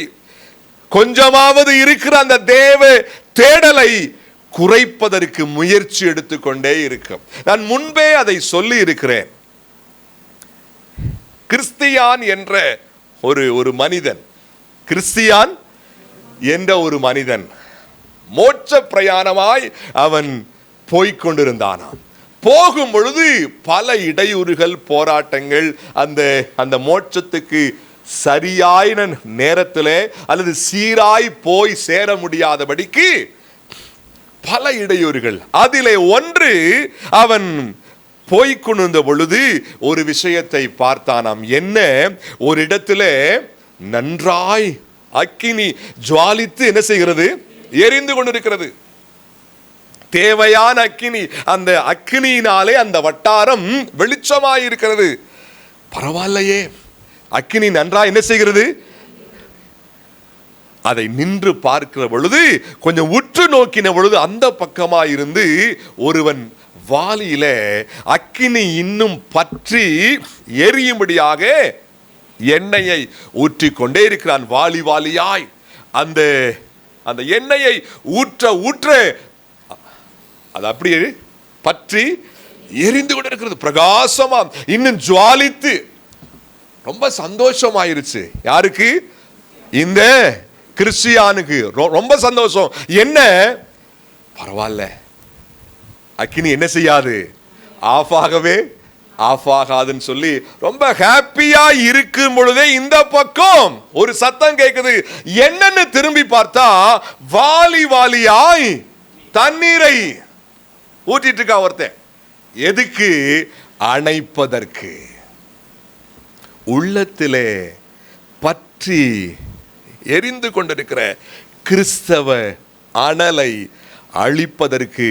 கொஞ்சமாவது இருக்கிற அந்த தேவ தேடலை குறைப்பதற்கு முயற்சி எடுத்துக்கொண்டே இருக்கும். நான் முன்பே அதை சொல்லி இருக்கிறேன். கிறிஸ்தியான் என்ற ஒரு மனிதன், கிறிஸ்தியான் என்ற ஒரு மனிதன் மோட்ச பிரயாணமாய் அவன் போய்கொண்டிருந்தானாம். போகும் பொழுது பல இடையூறுகள், போராட்டங்கள், அந்த மோட்சத்துக்கு சரியான நேரத்தில் அல்லது சீராய் போய் சேர முடியாதபடிக்கு பல இடையூறுகள். அதிலே ஒன்று, அவன் போய்கொண்டிருந்த பொழுது ஒரு விஷயத்தை பார்த்தானாம். என்ன? ஒரு இடத்துல நன்றாய் அக்கினி ஜுவாலித்து என்ன செய்கிறது? எரிந்து கொண்டிருக்கிறது. தேவையான அக்கினி. அந்த அக்கினியினாலே அந்த வட்டாரம் வெளிச்சமாயிருக்கிறது. பரவாயில்லையே, அக்கினி நன்றா என்ன செய்கிறது? அதை நின்று பார்க்கிற பொழுது, கொஞ்சம் உற்று நோக்கின பொழுது, அந்த பக்கமாயிருந்து ஒருவன் வாளியில அக்கினி இன்னும் பற்றி எரியும்படியாக எண்ணெயை ஊற்றிக்கொண்டே இருக்கிறான். வாளி வாளியாய் அந்த எண்ணெயை ஊற்ற அது அப்படியே பற்றி எரிந்து கொண்டு இருக்கிறது. பிரகாசமா இன்னும் ஜுவாலித்து ரொம்ப சந்தோஷமாயிருச்சு. யாருக்கு? இந்த கிறிஸ்டியானுக்கு ரொம்ப சந்தோஷம். என்ன? பரவாயில்ல, அக்கினி என்ன செய்யாது, ஆஃப் ஆகாதுன்னு சொல்லி ரொம்ப ஹாப்பியா இருக்கும் பொழுதே இந்த பக்கம் ஒரு சத்தம் கேட்குது. என்னன்னு திரும்பி பார்த்தா வாளி வாளியாய் தண்ணீரை ஊற்றிட்டு இருக்கா ஒருத்தன். எதுக்கு? அணைப்பதற்கு. உள்ளத்திலே பற்றி எரிந்து கொண்டிருக்கிற கிறிஸ்தவ அனலை அழிப்பதற்கு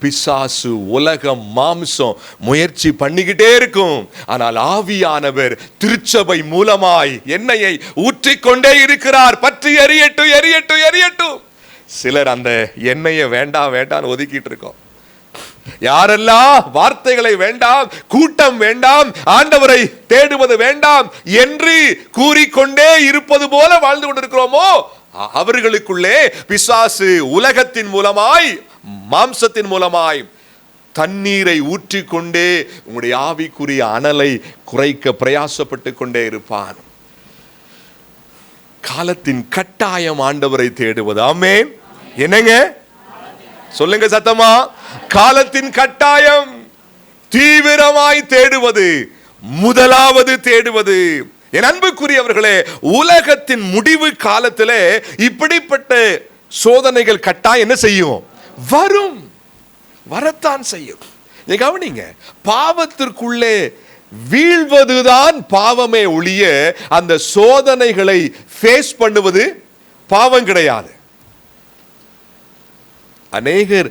பிசாசு, உலகம், மாம்சம் முயற்சி பண்ணிக்கிட்டே இருக்கும். ஆனால் ஆவியானவர் திருச்சபை மூலமாய் எண்ணெயை ஊற்றிக்கொண்டே இருக்கிறார். பற்றி எரியட்டும், எரியட்டும், எரியட்டும். சிலர் அந்த எண்ணெயை வேண்டாம் ஒதுக்கிட்டு இருக்கோம். யாரெல்லாம் வார்த்தைகளை வேண்டாம், கூட்டம் வேண்டாம், ஆண்டவரை தேடுவது வேண்டாம் என்று கூறிக்கொண்டே இருப்பது போல வாழ்ந்து கொண்டிருக்கிறோமோ, அவர்களுக்குள்ளே பிசாசு உலகத்தின் மூலமாய், மாம்சத்தின் மூலமாய் தண்ணீரை ஊற்றிக்கொண்டே உங்களுடைய ஆவிக்குரிய அனலை குறைக்க பிரயாசப்பட்டு கொண்டே இருப்பான். காலத்தின் கட்டாயம் ஆண்டவரை தேடுவது. ஆமென். என்னங்க சொல்லுங்க சத்தமா? காலத்தின் கட்டாயம் தீவிரமாய் தேடுவது, முதலாவது தேடுவது. என் அன்புக்குரியவர்களே, உலகத்தின் முடிவு காலத்திலே இப்படிப்பட்ட சோதனைகள் கட்டாயம் என்ன செய்யும்? வரும், வரத்தான் செய்யும். கவனிங்க, பாவத்திற்குள்ளே வீழ்வதுதான் பாவமே ஒழிய அந்த சோதனைகளை ஃபேஸ் பண்ணுவது பாவம் கிடையாது. அநேகர்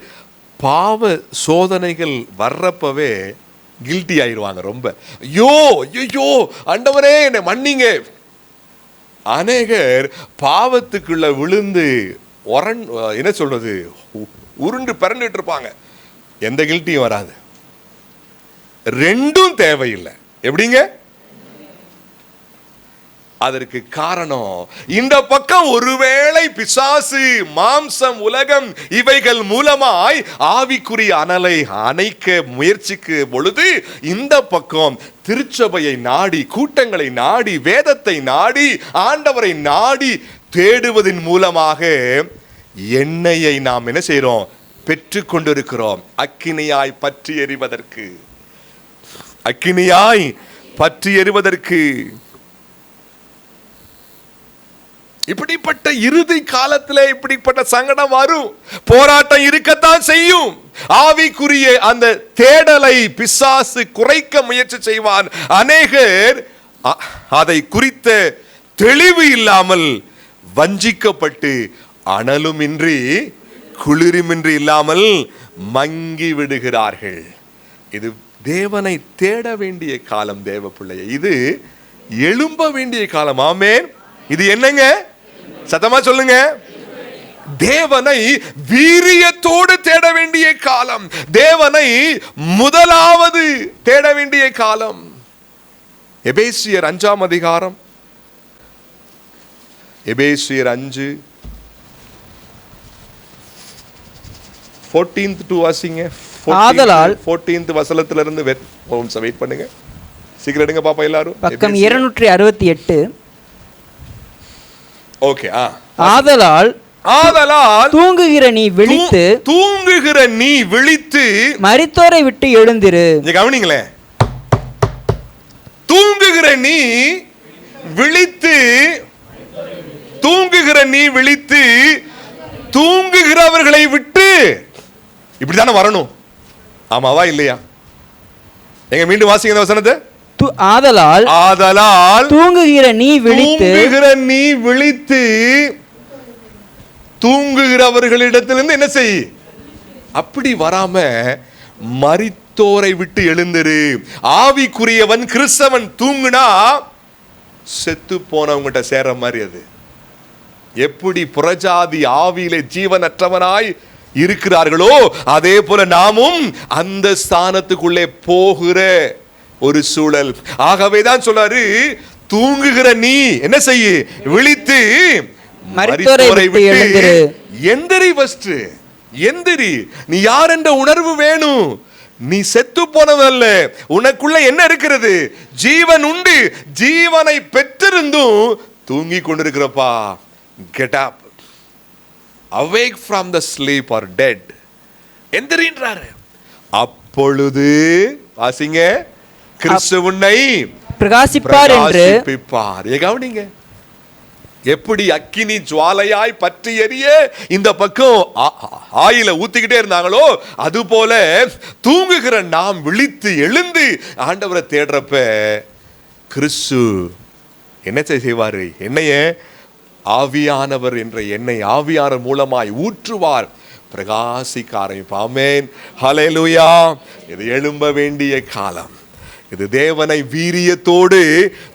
பாவ சோதனைகள் வர்றப்பவே கில்ட்டி ஆயிடுவாங்க. ரொம்ப ஐயோ ஐயோ ஆண்டவரே என்னை மன்னிங்க. அநேகர் பாவத்துக்குள்ள விழுந்து என்ன சொல்றது, உருண்டு பிறந்துட்டு இருப்பாங்க. எந்த கில்ட்டியும் வராது. ரெண்டும் தேவையில்லை. எப்படிங்க? அதற்கு காரணம், இந்த பக்கம் ஒருவேளை பிசாசு, மாம்சம், உலகம் இவைகள் மூலமாய் ஆவிக்குரிய அனலை அணைக்க முயற்சிக்கு பொழுது, இந்த பக்கம் திருச்சபையை நாடி, கூட்டங்களை நாடி, வேதத்தை நாடி, ஆண்டவரை நாடி தேடுவதன் மூலமாக எண்ணெயை நாம் என்ன செய்யறோம்? பெற்று கொண்டிருக்கிறோம். அக்கினியாய் பற்றி எறிவதற்கு, அக்கினியாய் பற்றி எறிவதற்கு. இப்படிப்பட்ட இறுதி காலத்திலே இப்படிப்பட்ட சங்கடம் வரும், போராட்டம் இருக்கத்தான் செய்யும். ஆவிக்குரிய அந்த தேடலை பிசாசு குறைக்க முயற்சி செய்வான். அநேகர் அதை குறித்த தெளிவு இல்லாமல் வஞ்சிக்கப்பட்டு அனலுமின்றி குளிருமின்றி இல்லாமல் மங்கி விடுகிறார்கள். இது தேவனை தேட வேண்டிய காலம். தேவ பிள்ளையை, இது எழும்ப வேண்டிய காலம். ஆமென். இது என்னங்க? சத்தமா சொல்லுங்க. தேவனை வீரியத்தோடு தேட வேண்டிய காலம். தேவனை முதலாவது தேட வேண்டிய காலம். எபேசியர் 5ஆம் அதிகாரம், எபேசியர் 5 14th to வாசிங்க. ஆதலால் 14th வசனத்திலிருந்து வெயிட் பண்ணுங்க. சீக்கிரம் எடுங்க பாப்பா எல்லாரும். பக்கம் 268. ஓகே. ஆதலால் தூங்குகிற நீ விழித்து, தூங்குகிற நீ விழித்து மரித்தோரை விட்டு எழுந்திரு. கவனிங்களே, தூங்குகிற நீ விழித்து, தூங்குகிற நீ விழித்து தூங்குகிறவர்களை விட்டு. இப்படித்தானே வரணும். ஆமாவா இல்லையா? எங்க மீண்டும் வாசிங்க இந்த வசனத்தை. ஆதலால் தூங்குகிற நீ விழித்து, நீ விழித்து தூங்குகிறவர்களிடத்திலிருந்து என்ன செய்? அப்படி வராம மரித்தோரை விட்டு எழுந்திரு. ஆவிக்குரியவன் கிறிஸ்தவன் தூங்குனா செத்து போனவங்கிட்ட சேர மாதிரி. அது எப்படி புறஜாதி ஆவியிலே ஜீவனற்றவனாய் இருக்கிறார்களோ அதே போல நாமும் அந்த ஸ்தானத்துக்குள்ளே போகிற ஒரு சூழல். ஆகவேதான் சொல்றாரு, தூங்குகிற நீ என்ன செய்ய? விழித்து மரித்தோரை விட்டு எந்திரி. ஃபர்ஸ்ட் எந்திரி. நீ யார் என்ற உணர்வு வேணும். நீ செத்து போனதல்ல, உனக்குள்ள என்ன இருக்கிறது? ஜீவன் உண்டு. ஜீவனை பெற்றிருந்தும் தூங்கி கொண்டிருக்கிறப்பா. Get up, awake from the sleep or dead. எந்திரின்றாரு. அப்பொழுது வாசிங்க, கிறிஸ்து உன்னை பிரகாசிப்பார் என்று. கவனிங்க, எப்படி அக்கினி ஜுவாலையாய் பற்றி எரிய இந்த பக்கம் ஆயில ஊத்திக்கிட்டே இருந்தாங்களோ அது போல தூங்குகிற நாம் விழித்து எழுந்து ஆண்டவரை தேடுறப்ப கிறிஸ்து என்ன செய்வாரு? என்னைய ஆவியானவர் என்ற எண்ணெய் ஆவியானவர் மூலமாய் ஊற்றுவார், பிரகாசிக்க ஆரம்பிப்பார். ஆமென், ஹல்லேலூயா. இது எழும்ப வேண்டிய காலம். இது தேவனை வீரியத்தோடு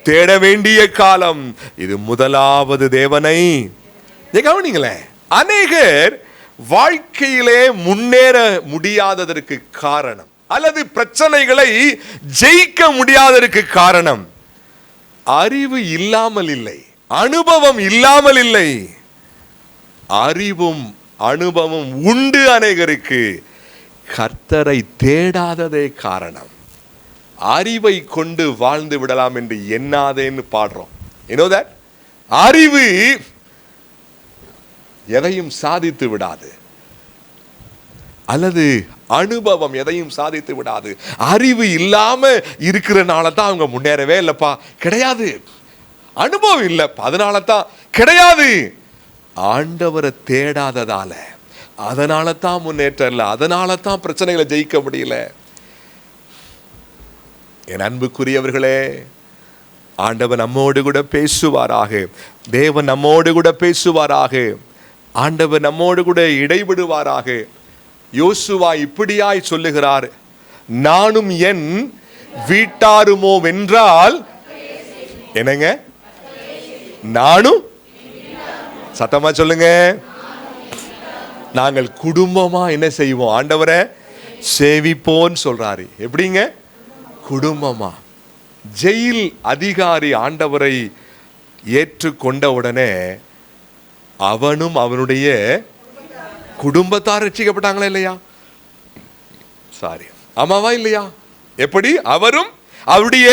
தேட வேண்டிய காலம். இது முதலாவது தேவனை. கவனிங்களேன், அநேகர் வாழ்க்கையிலே முன்னேற முடியாததற்கு காரணம் அல்லது பிரச்சனைகளை ஜெயிக்க முடியாததற்கு காரணம் அறிவு இல்லாமல் இல்லை, அனுபவம் இல்லாமல் இல்லை. அறிவும் அனுபவம் உண்டு அநேகருக்கு. கர்த்தரை தேடாததே காரணம். அறிவை கொண்டு வாழ்ந்து விடலாம் என்று எண்ணாதேன்னு பாடுறோம். அறிவு எதையும் சாதித்து விடாது, அல்லது அனுபவம் எதையும் சாதித்து விடாது. அறிவு இல்லாம இருக்கிறனால தான் அவங்க முன்னேறவே இல்லப்பா, கிடையாது. அனுபவம் இல்லப்பா, அதனால தான் கிடையாது. ஆண்டவரை தேடாததால, அதனால தான் முன்னேற்றம் இல்லை, அதனால தான் பிரச்சனைகளை ஜெயிக்க முடியல. என் அன்புக்குரியவர்களே, ஆண்டவர் நம்மோடு கூட பேசுவாராக, தேவன் நம்மோடு கூட பேசுவாராக, ஆண்டவர் நம்மோடு கூட இடைவிடுவாராக. யோசுவா இப்படியாய் சொல்லுகிறார், நானும் என் வீட்டாருமோ வென்றால் என்னங்க, நானும் சத்தமா சொல்லுங்க, நாங்கள் குடும்பமா என்ன செய்வோம், ஆண்டவரை சேவிப்போன்னு சொல்றாரு. எப்படிங்க? குடும்பமா. ஜெயில் அதிகாரி ஆண்டவரை ஏற்றுக்கொண்ட உடனே அவனும் அவனுடைய குடும்பத்தார் ரட்சிக்கப்பட்டாங்களா இல்லையா? சாரி, ஆமாவா இல்லையா? எப்படி? அவரும் அவருடைய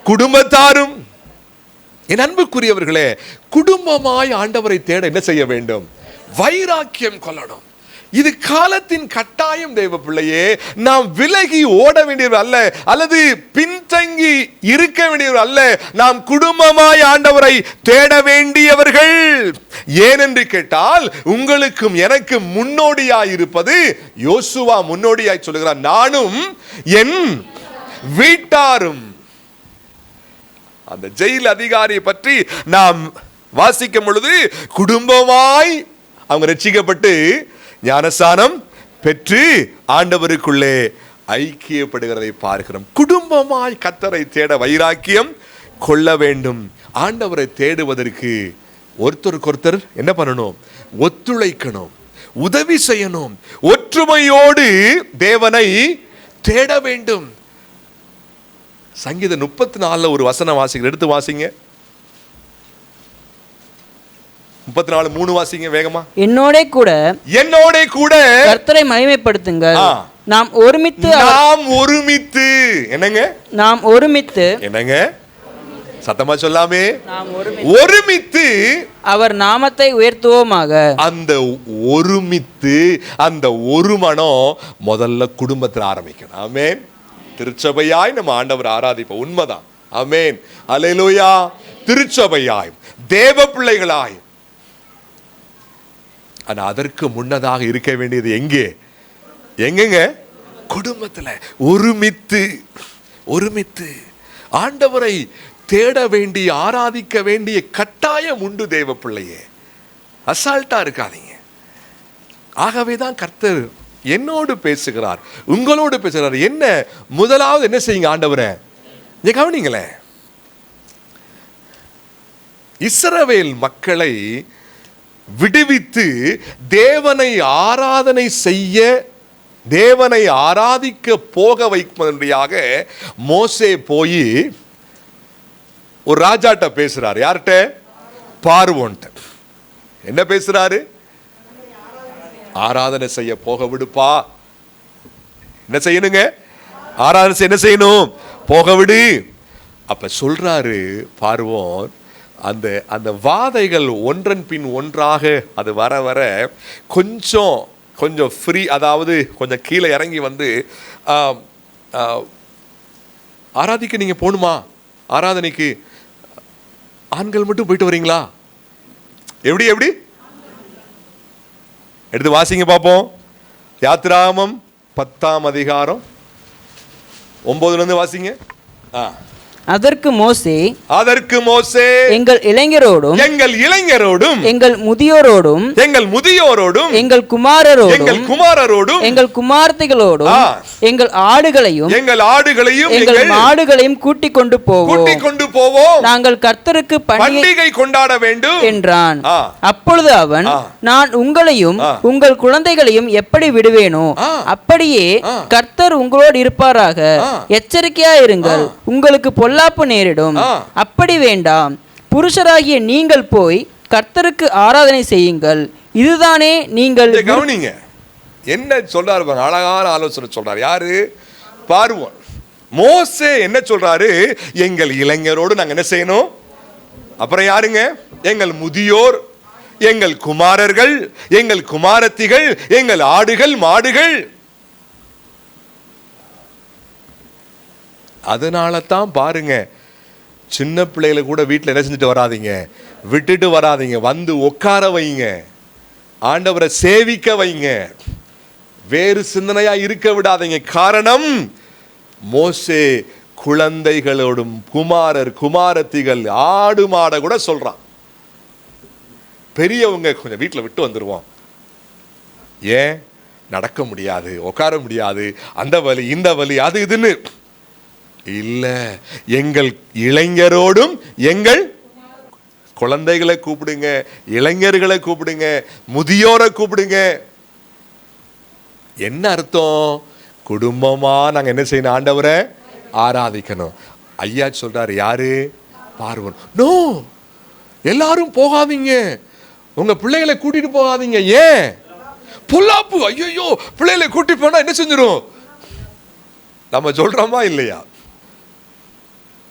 குடும்பத்தாரும். என் அன்புக்குரியவர்களே, குடும்பமாய் ஆண்டவரை தேட என்ன செய்ய வேண்டும்? வைராக்கியம் கொள்ளணும். இது காலத்தின் கட்டாயம். தேவ பிள்ளையே, நாம் விலகி ஓட வேண்டியவர் அல்ல, அல்லது பின்தங்கி இருக்க வேண்டியவர் அல்ல. நாம் குடும்பமாய் ஆண்டவரை தேட வேண்டியவர்கள். ஏனென்று கேட்டால், உங்களுக்கும் எனக்கும் முன்னோடியாய் இருப்பது யோசுவா முன்னோடியாய் சொல்லுகிறார், நானும் என் வீட்டாரும். அந்த ஜெயில் அதிகாரியை பற்றி நாம் வாசிக்கும் பொழுது, குடும்பமாய் அவங்க ரட்சிக்கப்பட்டு ஞானஸ்நானம் பெற்று ஆண்டவருக்குள்ளே ஐக்கியப்படுகிறதை பார்க்கிறோம். குடும்பமாய் கர்த்தரை தேட வைராக்கியம் கொள்ள வேண்டும். ஆண்டவரை தேடுவதற்கு ஒருத்தருக்கொருத்தர் என்ன பண்ணணும்? ஒத்துழைக்கணும், உதவி செய்யணும், ஒற்றுமையோடு தேவனை தேட வேண்டும். சங்கீதம் 34 ஒரு வசனம் வாசிங்க, எடுத்து வாசிங்க. 34:3 வாசிங்க வேகமா. என்னோட கூட கர்த்தரை மகிமைப்படுத்துங்கள். நாம் ஒருமித்து என்னங்க? நாம் ஒருமித்து என்னங்க? சத்தமா சொல்லாமே. ஒருமித்து அவர் நாமத்தை உயர்த்துவோமாக. அந்த ஒருமித்து, அந்த ஒரு மனம் முதல்ல குடும்பத்தில் ஆரம்பிக்கணும். ஆமென். திருச்சபையாய் நம்ம ஆண்டவர் ஆராதிப்போம், உண்மைதான். ஆமென், அல்லேலூயா. திருச்சபையாய், தேவ பிள்ளைகளாய். ஆனா அதற்கு முன்னதாக இருக்க வேண்டியது எங்கங்க? குடும்பத்துல ஒருமித்து ஆண்டவரை தேட வேண்டிய, ஆராதிக்க வேண்டிய கட்டாயம் உண்டு. தேவ பிள்ளையே, அசால்ட்டா இருக்காதீங்க. ஆகவேதான் கர்த்தர் என்னோடு பேசுகிறார், உங்களோடு பேசுகிறார். என்ன முதலாவது என்ன செய்யுங்க? ஆண்டவரை கவனிங்களேன். இஸ்ரவேல் மக்களை விடுவித்து தேவனை ஆராதனை செய்ய, தேவனை ஆராதிக்க போக வைப்பதற்காக மோசே போய் ஒரு ராஜாட்ட பேசுறாரு. யார்கிட்ட? பார்வோன்ட்ட. என்ன பேசுறாரு? ஆராதனை செய்ய போக விடுப்பா. என்ன செய்யணுங்க? ஆராதனை செய்ய என்ன செய்யணும்? போக விடு. அப்ப சொல்றாரு பார்வோன், அந்த வாதைகள் ஒன்றன் பின் ஒன்றாக அது வர வர கொஞ்சம் ஃப்ரீ, அதாவது கொஞ்சம் கீழே இறங்கி வந்து, ஆராதிக்க நீங்க போகணுமா? ஆராதனைக்கு ஆண்கள் மட்டும் போயிட்டு வரீங்களா? எப்படி எடுத்து வாசிங்க பார்ப்போம். யாத்திராகமம் 10ஆம் அதிகாரம் 9 வாசிங்க. அதற்கு மோசே எங்கள் இளைஞரோடும் எங்கள் முதியோரோடும் எங்கள் குமாரரோடும் எங்கள் குமார்த்திகளோடும் எங்கள் ஆடுகளையும் எங்கள் மாடுகளையும் கூட்டிக் கொண்டு போவோம். நாங்கள் கர்த்தருக்கு பண்டிகை கொண்டாட வேண்டும் என்றான். அப்பொழுது அவன், நான் உங்களையும் உங்கள் குழந்தைகளையும் எப்படி விடுவேனோ அப்படியே கர்த்தர் உங்களோடு இருப்பாராக. எச்சரிக்கையா இருங்கள், உங்களுக்கு பொல்லாப்பு நேரிடும். அப்படி வேண்டாம், புருஷராகிய நீங்கள் போய் கர்த்தருக்கு ஆராதனை செய்யுங்கள். இதுதானே நீங்கள். கவனிங்க, என்ன சொல்றாரு பாருங்க, அழகான ஆலோசனை சொல்றாரு. யாரு? பார்வோன். மோசே என்ன சொல்றாரு? எங்கள் இளைஞரோடு நாங்க என்ன செய்யணும்? அப்புறம் யாருங்க? எங்கள் முதியோர், எங்கள் குமாரர்கள், எங்கள் குமாரத்திகள், எங்கள் ஆடுகள் மாடுகள். அதனால தான் பாருங்க, சின்ன பிள்ளைகளை கூட வீட்டில் என்ன செஞ்சுட்டு வராதீங்க, விட்டுட்டு வராதீங்க, வந்து உட்கார வைங்க, ஆண்டவரை சேவிக்க வைங்க, வேறு சிந்தனையா இருக்க விடாதீங்க. காரணம், மோசே குழந்தைகளோடும் குமாரர் குமாரத்திகள் ஆடு மாட கூட சொல்றான். பெரியவங்க கொஞ்சம் வீட்டில் விட்டு வந்துருவோம். ஏன்? நடக்க முடியாது, உட்கார முடியாது, அந்த வலி இந்த வலி அது இதுன்னு இல்ல. எங்கள் இளைஞரோடும் எங்கள் குழந்தைகளை கூப்பிடுங்க, இளைஞர்களை கூப்பிடுங்க, முதியோரை கூப்பிடுங்க. என்ன அர்த்தம்? குடும்பமா நாங்க என்ன செய்யணும்? ஆண்டவரை ஆராதிக்கணும். ஐயா சொல்றாரு. யாரு? பார்வோன். நோ, எல்லாரும் போகாதீங்க, உங்க பிள்ளைகளை கூட்டிட்டு போகாதீங்க. ஏன்? பொல்லாப்பு. ஐயோ, பிள்ளைகளை கூட்டி போனா என்ன செஞ்சிடும்? நம்ம சொல்றோமா இல்லையா?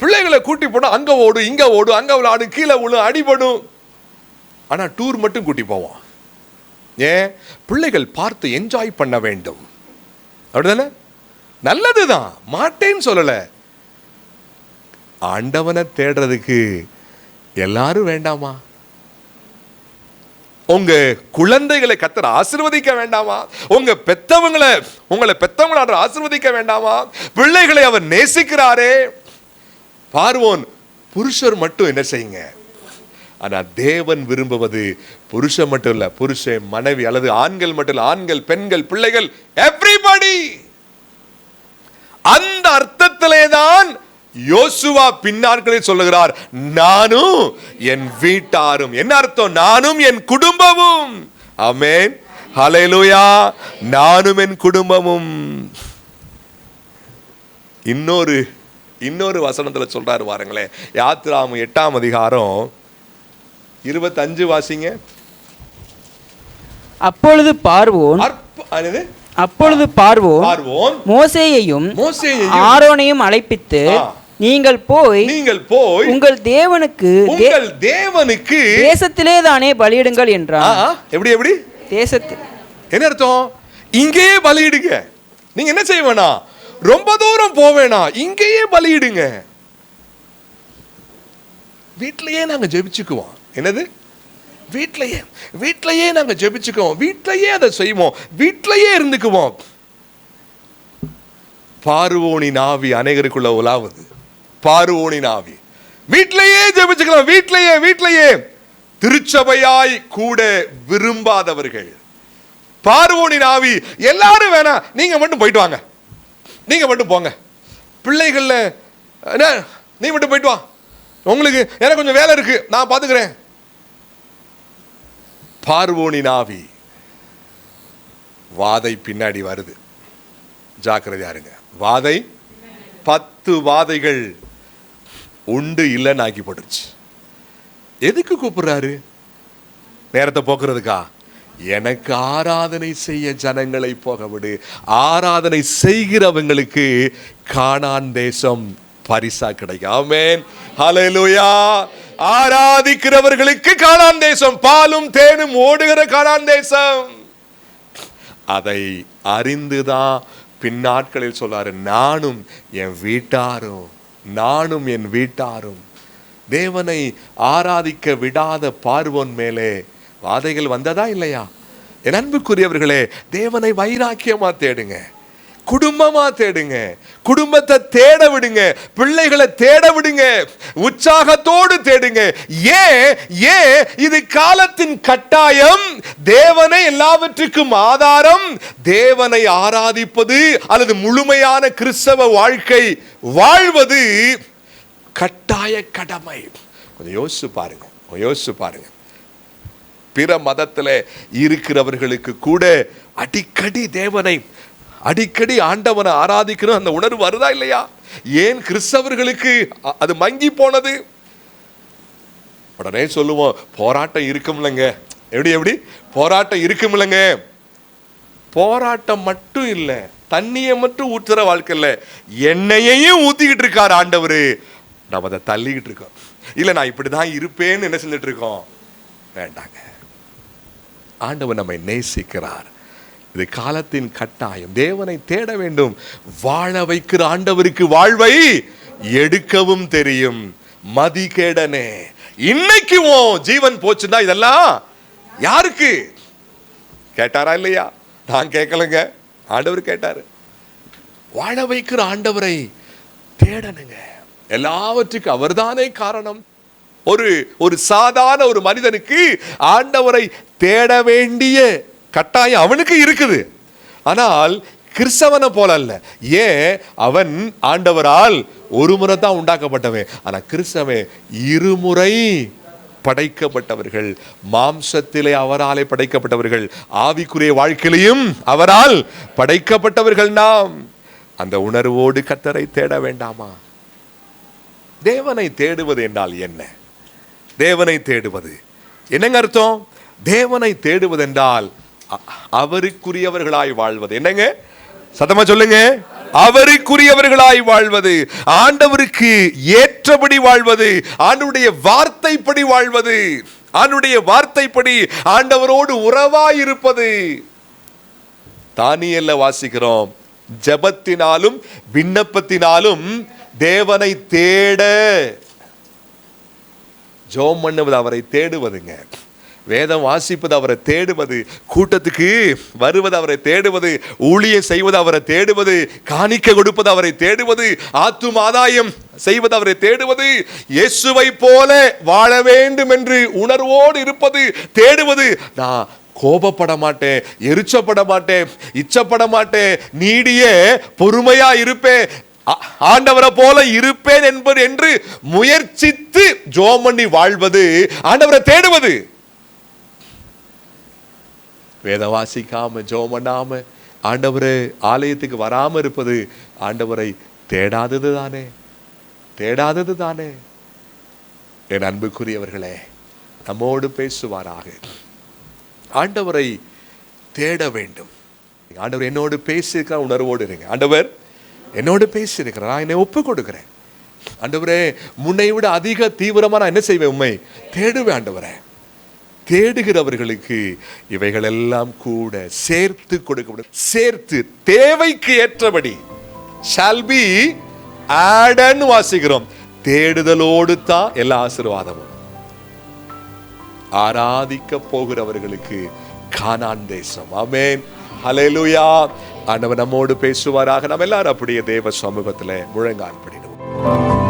பிள்ளைகளை கூட்டி போனா அங்க ஓடு இங்க ஓடு, அங்க விளையாடு, கீழே விழு, அடிபடும். ஆனா டூர் மட்டும் கூட்டி போவோம். ஏன்? பிள்ளைகள் பார்த்து என்ஜாய் பண்ண வேண்டும். அப்படிதானே? நல்லதுதான், மாட்டேன்னு சொல்லல. ஆண்டவனை தேடுறதுக்கு எல்லாரும் வேண்டாமா? உங்க குழந்தைகளை கர்த்தர் ஆசீர்வதிக்க வேண்டாமா? உங்களை பெத்தவங்களை ஆசீர்வதிக்க வேண்டாமா? பிள்ளைகளை அவர் நேசிக்கிறாரே. பார்வோன் புருஷர் மட்டும் என்ன செய்யுங்க, ஆனா தேவன் விரும்புவது புருஷன் மட்டும் இல்ல, புருஷன் மனைவி அல்லது ஆண்கள் மட்டும் இல்ல, ஆண்கள் பெண்கள் பிள்ளைகள் எவ்ரிபடி. அந்த அர்த்தத்திலே தான் யோசுவா பின்னாட்களில் சொல்லுகிறார், நானும் என் வீட்டாரும். என்ன அர்த்தம்? நானும் என் குடும்பமும். ஆமென், ஹல்லேலூயா. நானும் என் குடும்பமும். இன்னொரு வசனத்துல சொல்றாரு பாருங்களேன், யாத்திராகமம் 8ஆம் அதிகாரம் 25 வாசிங்க. அப்பொழுது பார்வோன் மோசேயையும் ஆரோனையும் அழைப்பித்து, நீங்கள் போய் உங்கள் தேவனுக்கு தேசத்திலே தானே பலியிடுங்கள் என்றார். எப்படி தேசத்தில் என்ன அர்த்தம்? இங்கேயே பலியிடுங்க. நீங்க என்ன செய்ய வேணாம், ரொம்ப தூரம் போவேனா, இங்கேயே பலியிடுங்க. வீட்டிலேயே நாங்க ஜெபிச்சுக்குவோம். என்னது? வீட்டிலேயே நாங்க ஜெபிச்சுக்குவோம், வீட்டிலேயே அதை செய்வோம், வீட்டிலேயே இருந்துக்குவோம். பார்வோனின் ஆவி அநேகருக்குள்ள உலாவுது. பார்வோனின் ஆவி. வீட்டிலேயே ஜெபிச்சுக்கலாம், வீட்டிலேயே திருச்சபையாய் கூட விரும்பாதவர்கள். பார்வோனின் ஆவி. எல்லாரும் வேணாம், நீங்க மட்டும் போயிட்டு வாங்க, நீங்க மட்டும் போங்க, பிள்ளைகள்ல நீ மட்டும் போயிட்டு வா, உங்களுக்கு எனக்கு கொஞ்சம் வேலை இருக்கு, நான் பாத்துக்கிறேன். பார்வோனின் ஆவி. வாதை பின்னாடி வருது, ஜாக்கிரதையா இருங்க. வாதை 10 வாதைகள் உண்டு இல்லைன்னு ஆக்கி போட்டுருச்சு. எதுக்கு கூப்பிடுறாரு? நேரத்தை போக்குறதுக்கா? எனக்கு ஆராதனை செய்ய ஜனங்களை போக விடு. ஆராதனை செய்கிறவங்களுக்கு கானான் தேசம் பரிசா கிடைக்கும். ஆமென், ஹல்லேலூயா. ஆராதிக்கிறவர்களுக்கு கானான் தேசம், பாலும் தேனும் ஓடுகிற கானான் தேசம். அதை அறிந்துதான் பின்னாட்களில் சொல்லாரு, நானும் என் வீட்டாரும். தேவனை ஆராதிக்க விடாத பார்வோன் மேலே வாதைகள் வந்ததா இல்லையா? என் அன்புக்குரியவர்களே, தேவனை வைராக்கியமா தேடுங்க, குடும்பமா தேடுங்க, குடும்பத்தை தேட விடுங்க, பிள்ளைகளை தேட விடுங்க, உற்சாகத்தோடு தேடுங்க. ஏன் இது காலத்தின் கட்டாயம். தேவனை எல்லாவற்றுக்கும் ஆதாரம். தேவனை ஆராதிப்பது அல்லது முழுமையான கிறிஸ்தவ வாழ்க்கை வாழ்வது கட்டாய கடமை. கொஞ்சம் யோசிச்சு பாருங்க. பிற மதத்தில் இருக்கிறவர்களுக்கு கூட அடிக்கடி ஆண்டவனை ஆராதிக்கணும் அந்த உணர்வு வருதா இல்லையா? ஏன் கிறிஸ்தவர்களுக்கு அது மங்கி போனது? உடனே சொல்லுவோம், போராட்டம் இருக்கும்லங்க. எப்படி போராட்டம் இருக்கும்லங்க. போராட்டம் மட்டும் இல்லை, தண்ணியை மட்டும் ஊற்றுற வாழ்க்கை இல்லை, எண்ணெயையும் ஊத்திக்கிட்டு இருக்கார் ஆண்டவர். நம்ம அதை தள்ளிக்கிட்டு இருக்கோம். இல்லை நான் இப்படிதான் இருப்பேன்னு என்ன செஞ்சுட்டு இருக்கோம்? வேண்டாங்க. ஆண்டவர் நம்மை நேசிக்கிறார். இது காலத்தின் கட்டாயம். தேவனை தேட வேண்டும். வாழ வைக்கிற ஆண்டவருக்கு வாழ்வை எடுக்கவும் தெரியும். மதிகேடனே, இன்னைக்கு ஜீவன் போச்சுன்னா இதெல்லாம் யாருக்கு? கேட்டாரா இல்லையா? நான் கேட்கலங்க, ஆண்டவர் கேட்டாரு. வாழ வைக்கிற ஆண்டவரை தேடணுங்க. எல்லாவற்றுக்கும் அவர்தானே காரணம். ஒரு சாதாரண ஒரு மனிதனுக்கு ஆண்டவரை தேட வேண்டிய கட்டாயம் அவனுக்கு இருக்குது. ஆனால் கிறிஸ்தவனை போல அல்ல. ஏன்? அவன் ஆண்டவரால் ஒரு முறை தான் உண்டாக்கப்பட்டவன். ஆனா கிறிஸ்தவன் இருமுறை படைக்கப்பட்டவர்கள். மாம்சத்திலே அவராலே படைக்கப்பட்டவர்கள், ஆவிக்குரிய வாழ்க்கையிலையும் அவரால் படைக்கப்பட்டவர்கள். நாம் அந்த உணர்வோடு கர்த்தரை தேட வேண்டாமா? தேவனை தேடுவது என்றால் என்ன? தேவனை தேடுவது என்னங்க அர்த்தம்? தேவனை தேடுவது என்றால் அவருக்குரியவர்களாய் வாழ்வது. என்னங்க? சத்தமா சொல்லுங்க. அவருக்குரியவர்களாய் வாழ்வது, ஆண்டவருக்கு ஏற்றபடி வாழ்வது, ஆண்டவருடைய வார்த்தைப்படி வாழ்வது, ஆண்டவருடைய வார்த்தைப்படி ஆண்டவரோடு உறவாய் இருப்பது. தானியேல்ல வாசிக்கிறோம், ஜெபத்தினாலும் விண்ணப்பத்தினாலும் தேவனை தேட. ஜெபம் பண்ணுவது அவரை தேடுவதுங்க. வேதம் வாசிப்பது அவரை தேடுவது, கூட்டத்துக்கு வருவது அவரை தேடுவது, ஊழியம் செய்வது அவரை தேடுவது, காணிக்கை கொடுப்பது அவரை தேடுவது, ஆத்தும ஆதாயம் செய்வது அவரை தேடுவது, இயேசுவை போல வாழ வேண்டும் என்று உணர்வோடு இருப்பது, தேடுவது. நான் கோபப்பட மாட்டேன், எரிச்சப்பட மாட்டேன், இச்சப்பட மாட்டேன், நீடிய பொறுமையா இருப்பேன், ஆண்டவரை போல இருப்பேன் என்பது என்று முயற்சித்து ஜெபம் பண்ணி வாழ்வது ஆண்டவரை தேடுவது. வேத வாசிக்காம ஜெபம் பண்ணாம ஆண்டவரே ஆலயத்துக்கு வராம இருப்பது ஆண்டவரை தேடாதது தானே, தேடாதது தானே. என் அன்புக்குரியவர்களே, நம்மோடு பேசுவாராக. ஆண்டவரை தேட வேண்டும். ஆண்டவர் என்னோடு பேசியிருக்கிற உணர்வோடு இருங்க. ஆண்டவர் என்னோடு பேசியிருக்கிறார், நான் என்னை ஒப்பு கொடுக்கிறேன். ஆண்டவரே, முன்னை விட அதிக தீவிரமா நான் என்ன செய்வேன்? உண்மை தேடுவேன். ஆண்டவரே, தேடுகிறவர்களுக்கு இவைகள் எல்லாம் கூட சேர்த்து கொடுக்கப்படும். சேர்த்து தேவைக்கு ஏற்றபடி shall be added வாசிக்கிறோம். தேடுதலோடு தான் எல்லா ஆசீர்வாதமும். ஆராதிக்க போகிறவர்களுக்கு கானான் தேசம். ஆமென், ஹல்லேலூயா. ஆண்டவர் நம்மோடு பேசுவாராக. நாம் எல்லாரும் அப்படியே தேவ சமூகத்தில் முழங்கால் படிடுவோம்.